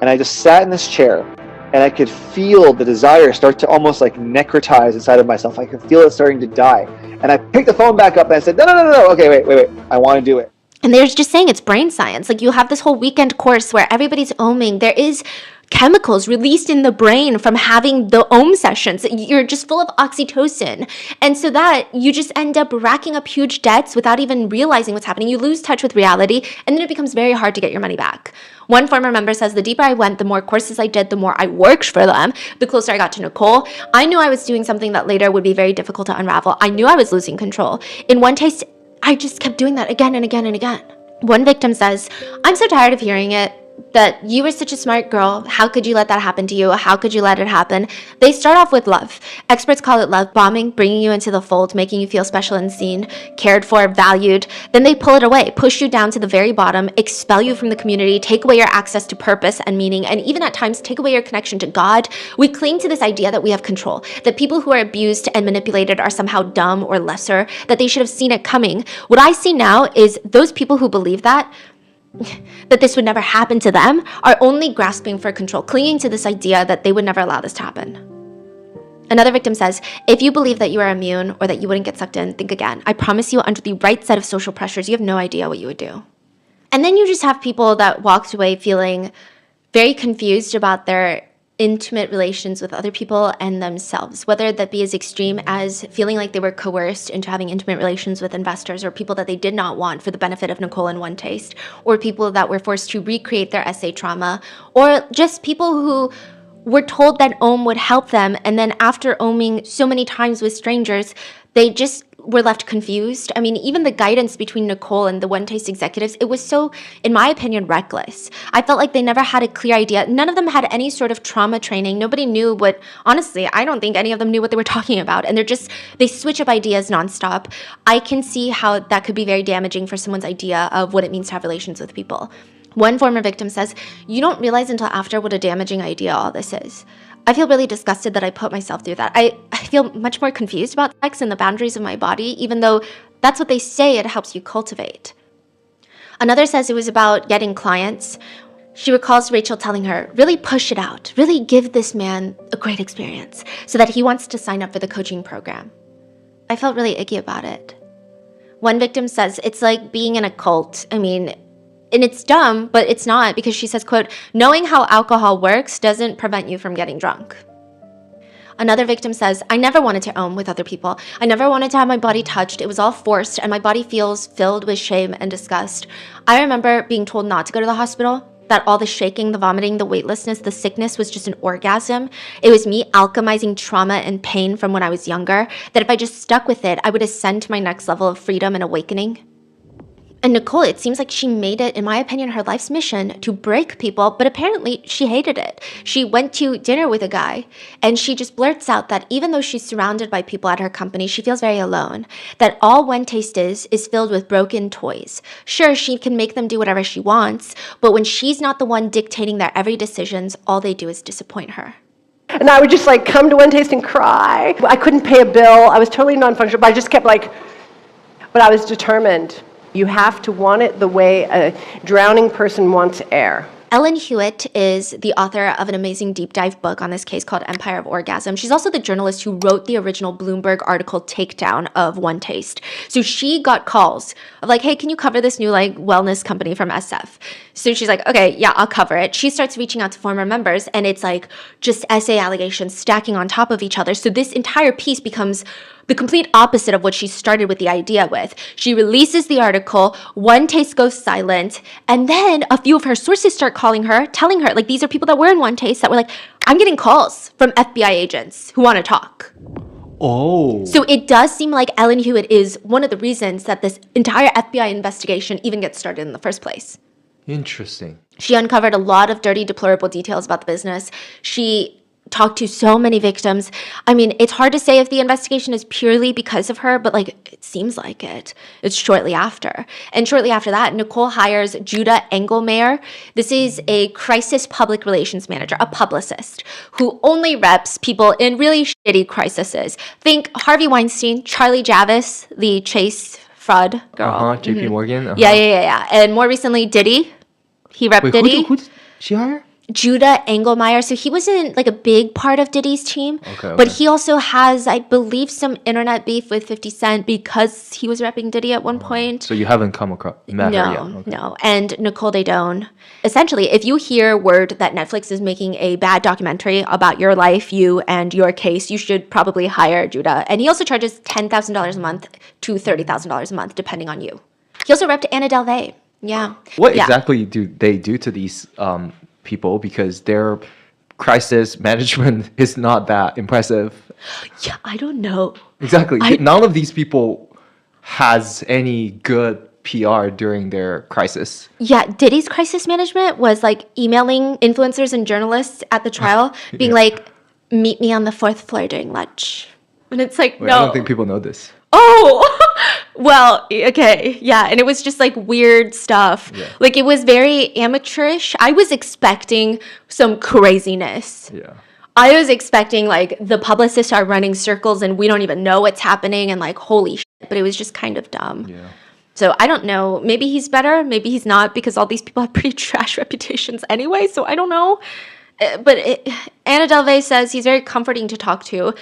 and I just sat in this chair, and I could feel the desire start to almost like necrotize inside of myself. I could feel it starting to die. And I picked the phone back up and I said, no, okay, wait, I want to do it. And they're just saying it's brain science. Like, you have this whole weekend course where everybody's oming. There is chemicals released in the brain from having the OM sessions. You're just full of oxytocin. And so that you just end up racking up huge debts without even realizing what's happening. You lose touch with reality, and then it becomes very hard to get your money back. One former member says, the deeper I went, the more courses I did, the more I worked for them, the closer I got to Nicole. I knew I was doing something that later would be very difficult to unravel. I knew I was losing control. In One Taste, I just kept doing that again and again and again. One victim says, I'm so tired of hearing it, that you were such a smart girl. How could you let that happen to you? How could you let it happen? They start off with love. Experts call it love bombing, bringing you into the fold, making you feel special and seen, cared for, valued. Then they pull it away, push you down to the very bottom, expel you from the community, take away your access to purpose and meaning, and even at times take away your connection to God. We cling to this idea that we have control, that people who are abused and manipulated are somehow dumb or lesser, that they should have seen it coming. What I see now is those people who believe that this would never happen to them, are only grasping for control, clinging to this idea that they would never allow this to happen. Another victim says, if you believe that you are immune or that you wouldn't get sucked in, think again. I promise you, under the right set of social pressures, you have no idea what you would do. And then you just have people that walked away feeling very confused about their intimate relations with other people and themselves, whether that be as extreme as feeling like they were coerced into having intimate relations with investors or people that they did not want for the benefit of Nicole and One Taste, or people that were forced to recreate their SA trauma, or just people who were told that OM would help them, and then after OMing so many times with strangers, they just were left confused. I mean, even the guidance between Nicole and the One Taste executives, it was so, in my opinion, reckless. I felt like they never had a clear idea. None of them had any sort of trauma training. Nobody knew what, honestly, I don't think any of them knew what they were talking about. And they switch up ideas nonstop. I can see how that could be very damaging for someone's idea of what it means to have relations with people. One former victim says, you don't realize until after what a damaging idea all this is. I feel really disgusted that I put myself through that. I feel much more confused about sex and the boundaries of my body, even though that's what they say it helps you cultivate. Another says it was about getting clients. She recalls Rachel telling her, really push it out, really give this man a great experience so that he wants to sign up for the coaching program. I felt really icky about it. One victim says it's like being in a cult. I mean, and it's dumb, but it's not, because she says, quote, knowing how alcohol works doesn't prevent you from getting drunk. Another victim says, I never wanted to own with other people. I never wanted to have my body touched. It was all forced, and my body feels filled with shame and disgust. I remember being told not to go to the hospital, that all the shaking, the vomiting, the weightlessness, the sickness was just an orgasm. It was me alchemizing trauma and pain from when I was younger, that if I just stuck with it, I would ascend to my next level of freedom and awakening. And Nicole, it seems like she made it, in my opinion, her life's mission to break people, but apparently she hated it. She went to dinner with a guy, and she just blurts out that even though she's surrounded by people at her company, she feels very alone. That all One Taste is filled with broken toys. Sure, she can make them do whatever she wants, but when she's not the one dictating their every decisions, all they do is disappoint her. And I would just like come to One Taste and cry. I couldn't pay a bill. I was totally non-functional, but I just kept like, but I was determined. You have to want it the way a drowning person wants air. Ellen Hewitt is the author of an amazing deep dive book on this case called Empire of Orgasm. She's also the journalist who wrote the original Bloomberg article takedown of One Taste. So she got calls of like, hey, can you cover this new like wellness company from SF? So she's like, okay, yeah, I'll cover it. She starts reaching out to former members, and it's like just essay allegations stacking on top of each other. So this entire piece becomes the complete opposite of what she started with the idea with. She releases the article, One Taste goes silent, and then a few of her sources start calling her, telling her, like, these are people that were in One Taste that were like, I'm getting calls from FBI agents who want to talk. Oh. So it does seem like Ellen Hewitt is one of the reasons that this entire FBI investigation even gets started in the first place. Interesting. She uncovered a lot of dirty, deplorable details about the business. She talked to so many victims. I mean, it's hard to say if the investigation is purely because of her, but like it seems like it. It's shortly after. And shortly after that, Nicole hires Judah Engelmeyer. This is a crisis public relations manager, a publicist, who only reps people in really shitty crises. Think Harvey Weinstein, Charlie Javis, the Chase fraud girl. JP Morgan. Yeah. And more recently, Diddy. He repped Diddy. Who did she hire? Judah Engelmeyer. So he wasn't like a big part of Diddy's team, Okay. But he also has, I believe, some internet beef with 50 Cent because he was repping Diddy at one point. So you haven't come across met her yet? Okay. No. And Nicole Daedone. Essentially, if you hear word that Netflix is making a bad documentary about your life, you and your case, you should probably hire Judah. And he also charges $10,000 a month to $30,000 a month, depending on you. He also repped Anna Delvey. Yeah. What exactly do they do to these people, because their crisis management is not that impressive? Yeah, I don't know. Exactly. None of these people has any good PR during their crisis. Yeah, Diddy's crisis management was like emailing influencers and journalists at the trial, being like, meet me on the 4th floor during lunch. And it's like, Wait, no. I don't think people know this. Oh, well, okay. Yeah. And it was just like weird stuff. Yeah. Like it was very amateurish. I was expecting some craziness. Yeah. I was expecting like the publicists are running circles and we don't even know what's happening and like, holy shit. But it was just kind of dumb. Yeah. So I don't know. Maybe he's better. Maybe he's not, because all these people have pretty trash reputations anyway. So I don't know. But Anna Delvey says he's very comforting to talk to.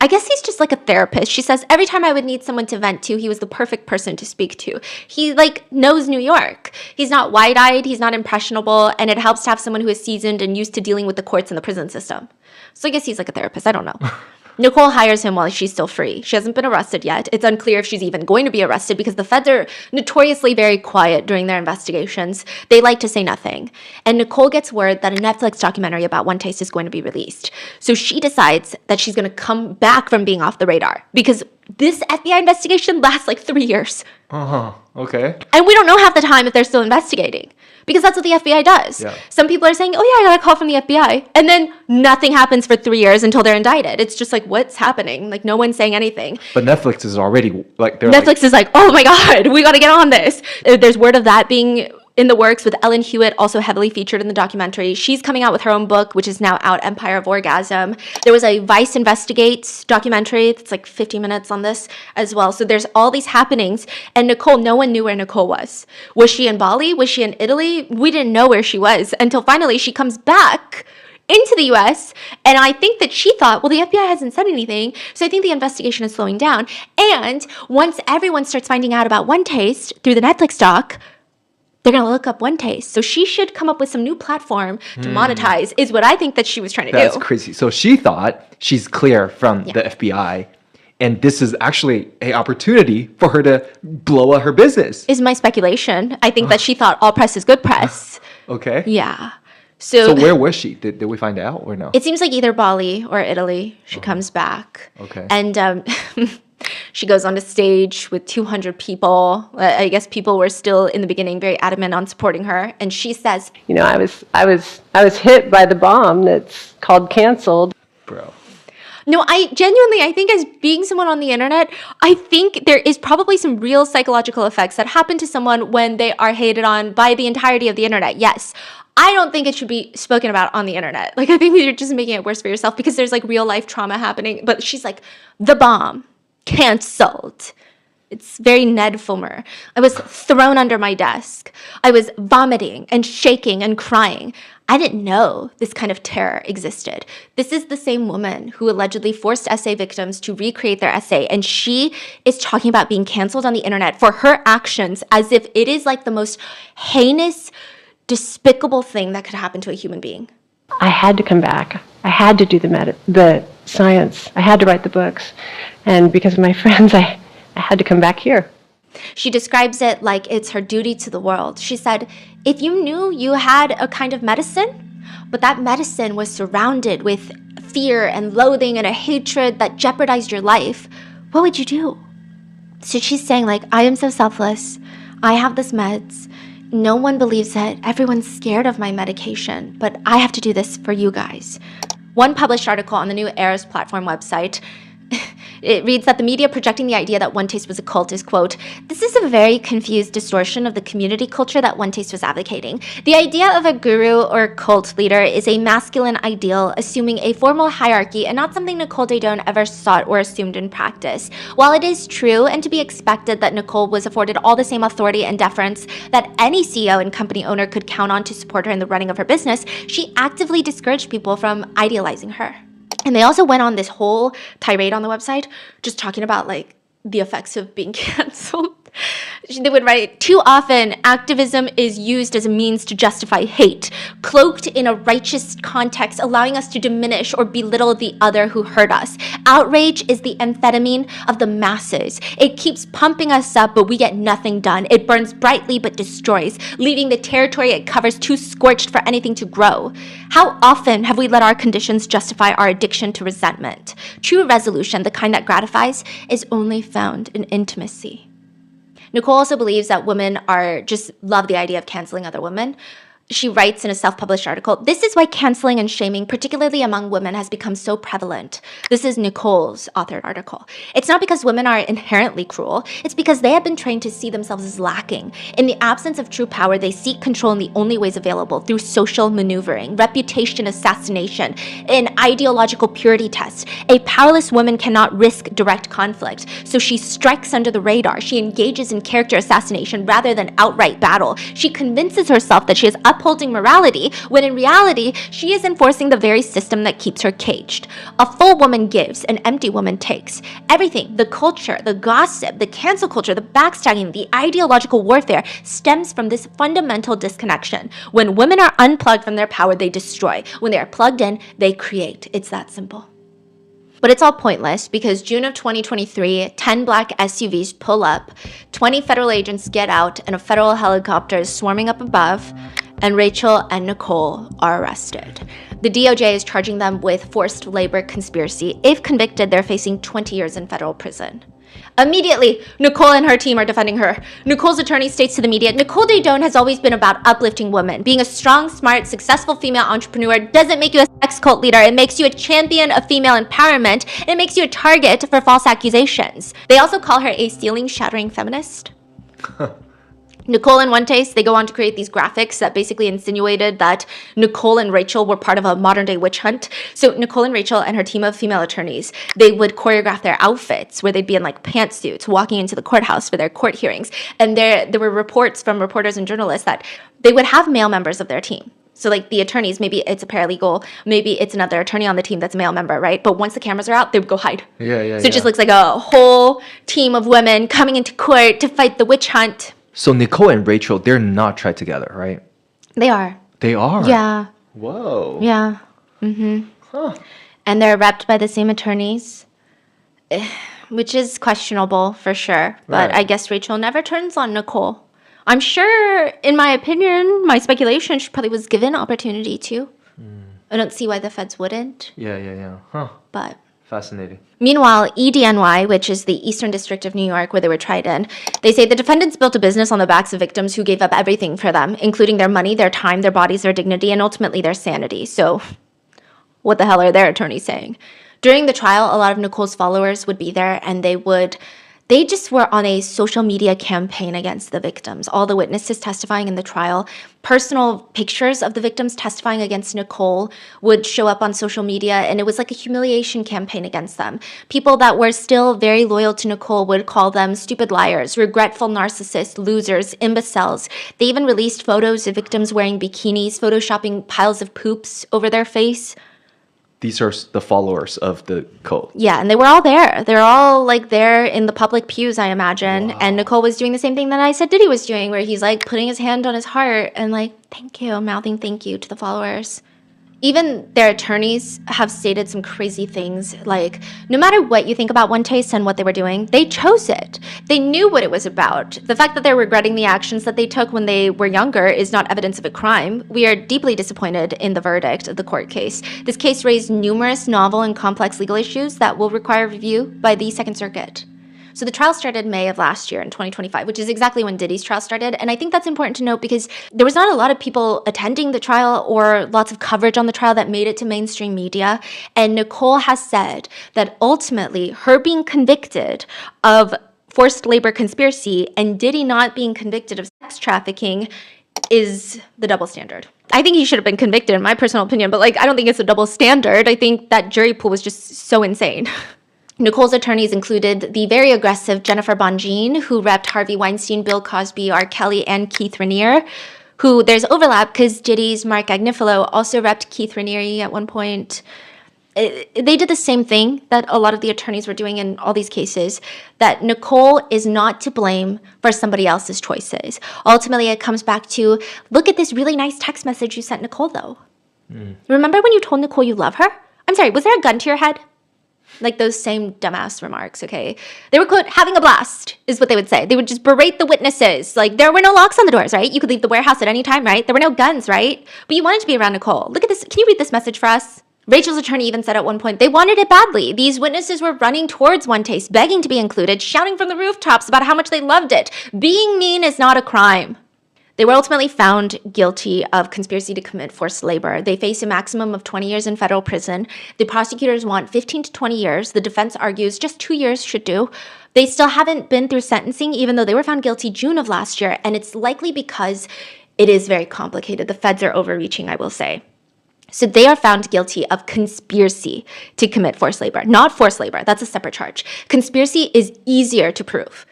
I guess he's just like a therapist. She says every time I would need someone to vent to, he was the perfect person to speak to. He like knows New York. He's not wide-eyed, he's not impressionable, and it helps to have someone who is seasoned and used to dealing with the courts and the prison system. So I guess he's like a therapist. I don't know. Nicole hires him while she's still free. She hasn't been arrested yet. It's unclear if she's even going to be arrested because the feds are notoriously very quiet during their investigations. They like to say nothing. And Nicole gets word that a Netflix documentary about One Taste is going to be released. So she decides that she's going to come back from being off the radar because this FBI investigation lasts like 3 years. Okay. And we don't know half the time if they're still investigating. Because that's what the FBI does. Yeah. Some people are saying, oh yeah, I got a call from the FBI. And then nothing happens for 3 years until they're indicted. It's just like, what's happening? Like no one's saying anything. But Netflix is already like, Netflix is like, oh my God, we got to get on this. There's word of that being in the works with Ellen Hewitt, also heavily featured in the documentary. She's coming out with her own book, which is now out, Empire of Orgasm. There was a Vice Investigates documentary. It's like 50 minutes on this as well. So there's all these happenings. And Nicole, no one knew where Nicole was. Was she in Bali? Was she in Italy? We didn't know where she was until finally she comes back into the US, and I think that she thought, well, the FBI hasn't said anything, so I think the investigation is slowing down. And once everyone starts finding out about One Taste through the Netflix doc, they're going to look up One Taste. So she should come up with some new platform to monetize, is what I think that she was trying to do. That's crazy. So she thought she's clear from the FBI, and this is actually an opportunity for her to blow up her business. Is my speculation. I think that she thought all press is good press. Okay. Yeah. So where was she? Did we find out or no? It seems like either Bali or Italy. She comes back. Okay. And she goes on the stage with 200 people. I guess people were still in the beginning very adamant on supporting her. And she says, You know, I was hit by the bomb that's called canceled. Bro. no, I think as being someone on the internet, I think there is probably some real psychological effects that happen to someone when they are hated on by the entirety of the internet. Yes. I don't think it should be spoken about on the internet. Like, I think you're just making it worse for yourself because there's like real life trauma happening. But she's like, the bomb, canceled. It's very Ned Fulmer. I was thrown under my desk. I was vomiting and shaking and crying. I didn't know this kind of terror existed. This is the same woman who allegedly forced essay victims to recreate their essay, and she is talking about being canceled on the internet for her actions as if it is like the most heinous, despicable thing that could happen to a human being. I had to come back. I had to do the science. I had to write the books. And because of my friends, I had to come back here. She describes it like it's her duty to the world. She said, if you knew you had a kind of medicine, but that medicine was surrounded with fear and loathing and a hatred that jeopardized your life, what would you do? So she's saying, like, I am so selfless. I have this meds. No one believes it. Everyone's scared of my medication, but I have to do this for you guys. One published article on the New Era's platform website, it reads that the media projecting the idea that One Taste was a cult is, quote, this is a very confused distortion of the community culture that One Taste was advocating. The idea of a guru or cult leader is a masculine ideal, assuming a formal hierarchy and not something Nicole Daedone ever sought or assumed in practice. While it is true and to be expected that Nicole was afforded all the same authority and deference that any CEO and company owner could count on to support her in the running of her business, she actively discouraged people from idealizing her. And they also went on this whole tirade on the website, just talking about like the effects of being canceled. They would write, too often, activism is used as a means to justify hate, cloaked in a righteous context, allowing us to diminish or belittle the other who hurt us. Outrage is the amphetamine of the masses. It keeps pumping us up, but we get nothing done. It burns brightly, but destroys, leaving the territory it covers too scorched for anything to grow. How often have we let our conditions justify our addiction to resentment? True resolution, the kind that gratifies, is only found in intimacy. Nicole also believes that women just love the idea of canceling other women. She writes in a self-published article, this is why canceling and shaming, particularly among women, has become so prevalent. This is Nicole's authored article. It's not because women are inherently cruel. It's because they have been trained to see themselves as lacking. In the absence of true power, they seek control in the only ways available, through social maneuvering, reputation assassination, an ideological purity test. A powerless woman cannot risk direct conflict, so she strikes under the radar. She engages in character assassination rather than outright battle. She convinces herself that she is upholding morality, when in reality, she is enforcing the very system that keeps her caged. A full woman gives, an empty woman takes. Everything, the culture, the gossip, the cancel culture, the backstabbing, the ideological warfare stems from this fundamental disconnection. When women are unplugged from their power, they destroy. When they are plugged in, they create. It's that simple. But it's all pointless because June of 2023, 10 black SUVs pull up, 20 federal agents get out, and a federal helicopter is swarming up above, and Rachel and Nicole are arrested. The DOJ is charging them with forced labor conspiracy. If convicted, they're facing 20 years in federal prison. Immediately, Nicole and her team are defending her. Nicole's attorney states to the media, Nicole Daedone has always been about uplifting women. Being a strong, smart, successful female entrepreneur doesn't make you a sex cult leader. It makes you a champion of female empowerment. And it makes you a target for false accusations. They also call her a ceiling-shattering feminist. Nicole and Fuentes, they go on to create these graphics that basically insinuated that Nicole and Rachel were part of a modern-day witch hunt. So Nicole and Rachel and her team of female attorneys, they would choreograph their outfits where they'd be in like pantsuits walking into the courthouse for their court hearings. And there were reports from reporters and journalists that they would have male members of their team. So like the attorneys, maybe it's a paralegal, maybe it's another attorney on the team that's a male member, right? But once the cameras are out, they would go hide. So it just looks like a whole team of women coming into court to fight the witch hunt. So Nicole and Rachel, they're not tried together, right? They are. They are? Yeah. Whoa. Yeah. Huh. And they're repped by the same attorneys, which is questionable for sure. But Right. I guess Rachel never turns on Nicole. I'm sure, in my opinion, my speculation, she probably was given opportunity to. I don't see why the feds wouldn't, Yeah. Huh. but... Fascinating. Meanwhile, EDNY, which is the Eastern District of New York where they were tried in, they say the defendants built a business on the backs of victims who gave up everything for them, including their money, their time, their bodies, their dignity, and ultimately their sanity. So what the hell are their attorneys saying? During the trial, a lot of Nicole's followers would be there, and they just were on a social media campaign against the victims. All the witnesses testifying in the trial, personal pictures of the victims testifying against Nicole would show up on social media, and it was like a humiliation campaign against them. People that were still very loyal to Nicole would call them stupid liars, regretful narcissists, losers, imbeciles. They even released photos of victims wearing bikinis, photoshopping piles of poops over their face. These are the followers of the cult. Yeah, and they were all there. They're all like there in the public pews, I imagine. Wow. And Nicole was doing the same thing that I said Diddy was doing, where he's like putting his hand on his heart and like, thank you, mouthing thank you to the followers. Even their attorneys have stated some crazy things, like no matter what you think about Fuentes and what they were doing, they chose it. They knew what it was about. The fact that they're regretting the actions that they took when they were younger is not evidence of a crime. We are deeply disappointed in the verdict of the court case. This case raised numerous novel and complex legal issues that will require review by the Second Circuit. So the trial started May of last year in 2025, which is exactly when Diddy's trial started. And I think that's important to note because there was not a lot of people attending the trial or lots of coverage on the trial that made it to mainstream media. And Nicole has said that ultimately her being convicted of forced labor conspiracy and Diddy not being convicted of sex trafficking is the double standard. I think he should have been convicted in my personal opinion, but like I don't think it's a double standard. I think that jury pool was just so insane. Nicole's attorneys included the very aggressive Jennifer Bongine, who repped Harvey Weinstein, Bill Cosby, R. Kelly, and Keith Raniere, who there's overlap because Diddy's Mark Agnifilo also repped Keith Raniere at one point. They did the same thing that a lot of the attorneys were doing in all these cases, that Nicole is not to blame for somebody else's choices. Ultimately, it comes back to, look at this really nice text message you sent Nicole, though. Remember when you told Nicole you love her? I'm sorry, was there a gun to your head? Like those same dumbass remarks, okay? They were, quote, having a blast, is what they would say. They would just berate the witnesses. Like, there were no locks on the doors, right? You could leave the warehouse at any time, right? There were no guns, right? But you wanted to be around Nicole. Look at this. Can you read this message for us? Rachel's attorney even said at one point, they wanted it badly. These witnesses were running towards Fuentes, begging to be included, shouting from the rooftops about how much they loved it. Being mean is not a crime. They were ultimately found guilty of conspiracy to commit forced labor. They face a maximum of 20 years in federal prison. The prosecutors want 15 to 20 years. The defense argues just 2 years should do. They still haven't been through sentencing, even though they were found guilty June of last year. And it's likely because it is very complicated. The feds are overreaching, I will say. So they are found guilty of conspiracy to commit forced labor, not forced labor. That's a separate charge. Conspiracy is easier to prove.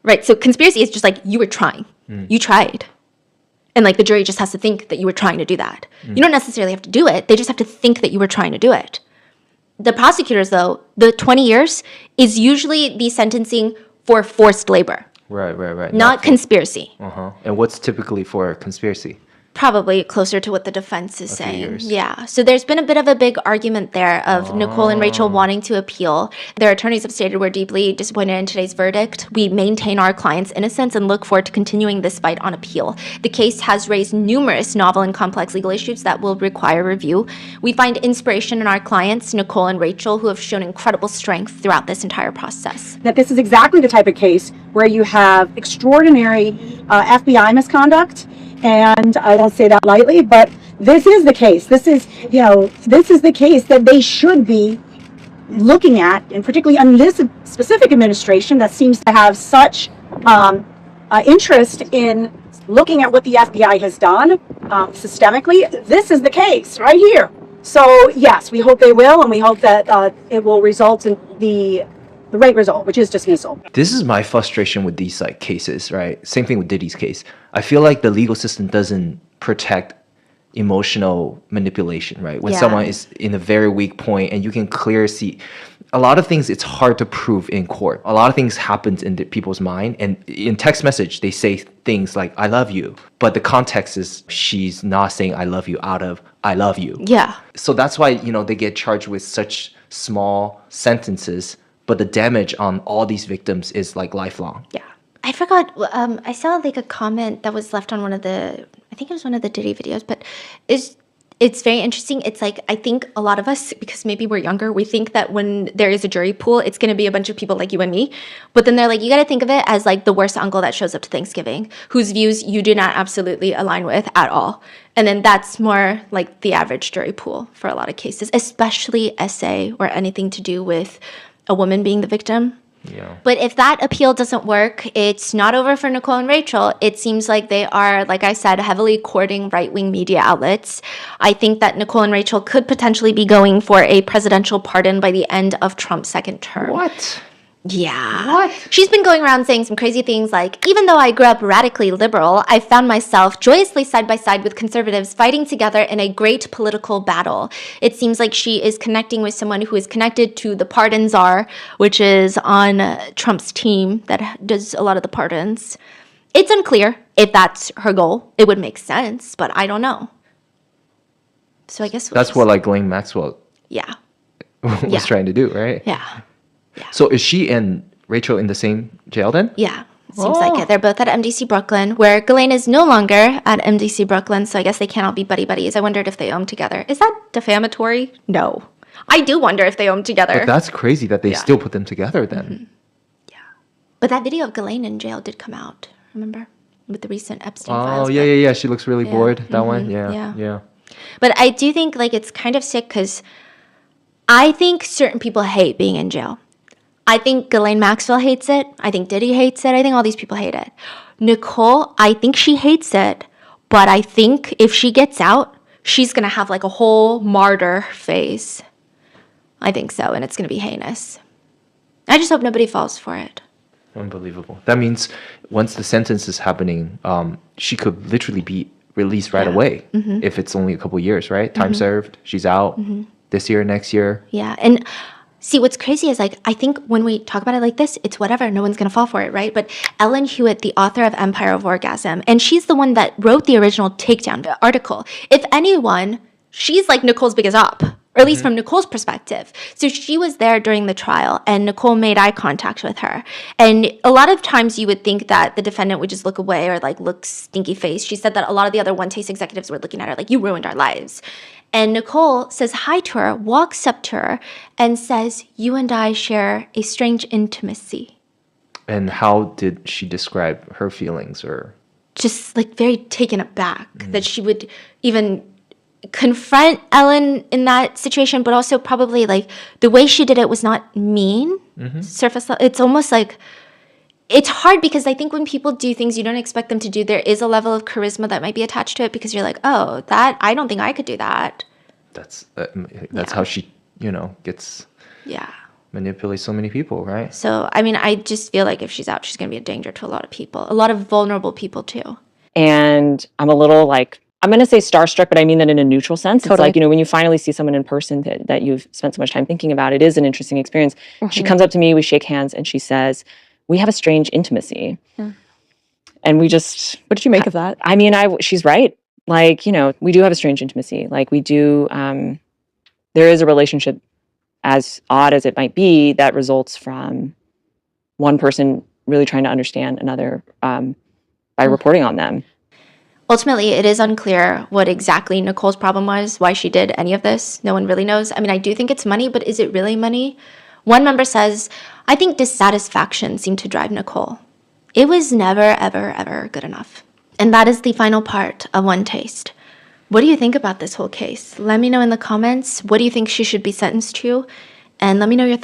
Right, so conspiracy is just like you were trying. You tried. And like the jury just has to think that you were trying to do that. You don't necessarily have to do it. They just have to think that you were trying to do it. The prosecutors, though, the 20 years is usually the sentencing for forced labor. Right. Not conspiracy. And what's typically for conspiracy? Probably closer to what the defense is saying. Years. Yeah. So there's been a bit of a big argument there of Nicole and Rachel wanting to appeal. Their attorneys have stated we're deeply disappointed in today's verdict. We maintain our client's innocence and look forward to continuing this fight on appeal. The case has raised numerous novel and complex legal issues that will require review. We find inspiration in our clients, Nicole and Rachel, who have shown incredible strength throughout this entire process. That this is exactly the type of case where you have extraordinary FBI misconduct. And I don't say that lightly, but this is the case. This is the case that they should be looking at, and particularly on this specific administration that seems to have such interest in looking at what the FBI has done systemically, this is the case right here. So yes, we hope they will, and we hope that it will result in the right result, which is dismissal. This is my frustration with these like cases, right? Same thing with Diddy's case. I feel like the legal system doesn't protect emotional manipulation, right? When Yeah. someone is in a very weak point and you can clearly see a lot of things, it's hard to prove in court. A lot of things happens in people's mind, and in text message they say things like I love you, but the context is she's not saying I love you out of I love you. Yeah. So that's why, they get charged with such small sentences, but the damage on all these victims is like lifelong. Yeah. I forgot. I saw like a comment that was left on I think it was one of the Diddy videos, but it's very interesting. It's like, I think a lot of us, because maybe we're younger, we think that when there is a jury pool, it's going to be a bunch of people like you and me. But then they're like, you got to think of it as like the worst uncle that shows up to Thanksgiving, whose views you do not absolutely align with at all. And then that's more like the average jury pool for a lot of cases, especially SA or anything to do with a woman being the victim. Yeah. But if that appeal doesn't work, it's not over for Nicole and Rachel. It seems like they are, like I said, heavily courting right-wing media outlets. I think that Nicole and Rachel could potentially be going for a presidential pardon by the end of Trump's second term. What? Yeah. What? She's been going around saying some crazy things like, even though I grew up radically liberal, I found myself joyously side by side with conservatives fighting together in a great political battle. It seems like she is connecting with someone who is connected to the pardon czar, which is on Trump's team that does a lot of the pardons. It's unclear if that's her goal. It would make sense, but I don't know. So I guess That's what like Ghislaine Maxwell yeah. was Yeah. trying to do, right? Yeah. So is she and Rachel in the same jail then? Yeah, seems like it. They're both at MDC Brooklyn, where Ghislaine is no longer at MDC Brooklyn, so I guess they can't all be buddy-buddies. I wondered if they own together. Is that defamatory? No. I do wonder if they own together. But that's crazy that they still put them together then. Mm-hmm. But that video of Ghislaine in jail did come out, remember? With the recent Epstein files. Oh, yeah. She looks really bored. That one? Yeah. Yeah. But I do think like it's kind of sick because I think certain people hate being in jail. I think Ghislaine Maxwell hates it. I think Diddy hates it. I think all these people hate it. Nicole, I think she hates it. But I think if she gets out, she's going to have like a whole martyr phase. I think so. And it's going to be heinous. I just hope nobody falls for it. Unbelievable. That means once the sentence is happening, she could literally be released right away if it's only a couple years, right? Time served. She's out this year, next year. Yeah. And see, what's crazy is like, I think when we talk about it like this, it's whatever. No one's going to fall for it, right? But Ellen Hewitt, the author of Empire of Orgasm, and she's the one that wrote the original Takedown article. If anyone, she's like Nicole's biggest op, or at least from Nicole's perspective. So she was there during the trial, and Nicole made eye contact with her. And a lot of times you would think that the defendant would just look away or like look stinky faced. She said that a lot of the other One Taste executives were looking at her like, you ruined our lives. And Nicole says hi to her, walks up to her, and says, you and I share a strange intimacy. And how did she describe her feelings or? Just like very taken aback that she would even confront Ellen in that situation, but also probably like the way she did it was not mean, surface level. It's almost like, it's hard because I think when people do things you don't expect them to do, there is a level of charisma that might be attached to it because you're like, oh, that, I don't think I could do that. That's how she, gets manipulates so many people, right? So, I mean, I just feel like if she's out, she's going to be a danger to a lot of people, a lot of vulnerable people too. And I'm a little like, I'm going to say starstruck, but I mean that in a neutral sense. Totally. It's like, when you finally see someone in person that you've spent so much time thinking about, it is an interesting experience. She comes up to me, we shake hands, and she says, we have a strange intimacy. And we just... What did you make of that? I mean, she's right. Like, we do have a strange intimacy. Like, we do... there is a relationship, as odd as it might be, that results from one person really trying to understand another by reporting on them. Ultimately, it is unclear what exactly Nicole's problem was, why she did any of this. No one really knows. I mean, I do think it's money, but is it really money? One member says, I think dissatisfaction seemed to drive Nicole. It was never, ever, ever good enough. And that is the final part of One Taste. What do you think about this whole case? Let me know in the comments. What do you think she should be sentenced to? And let me know your thoughts.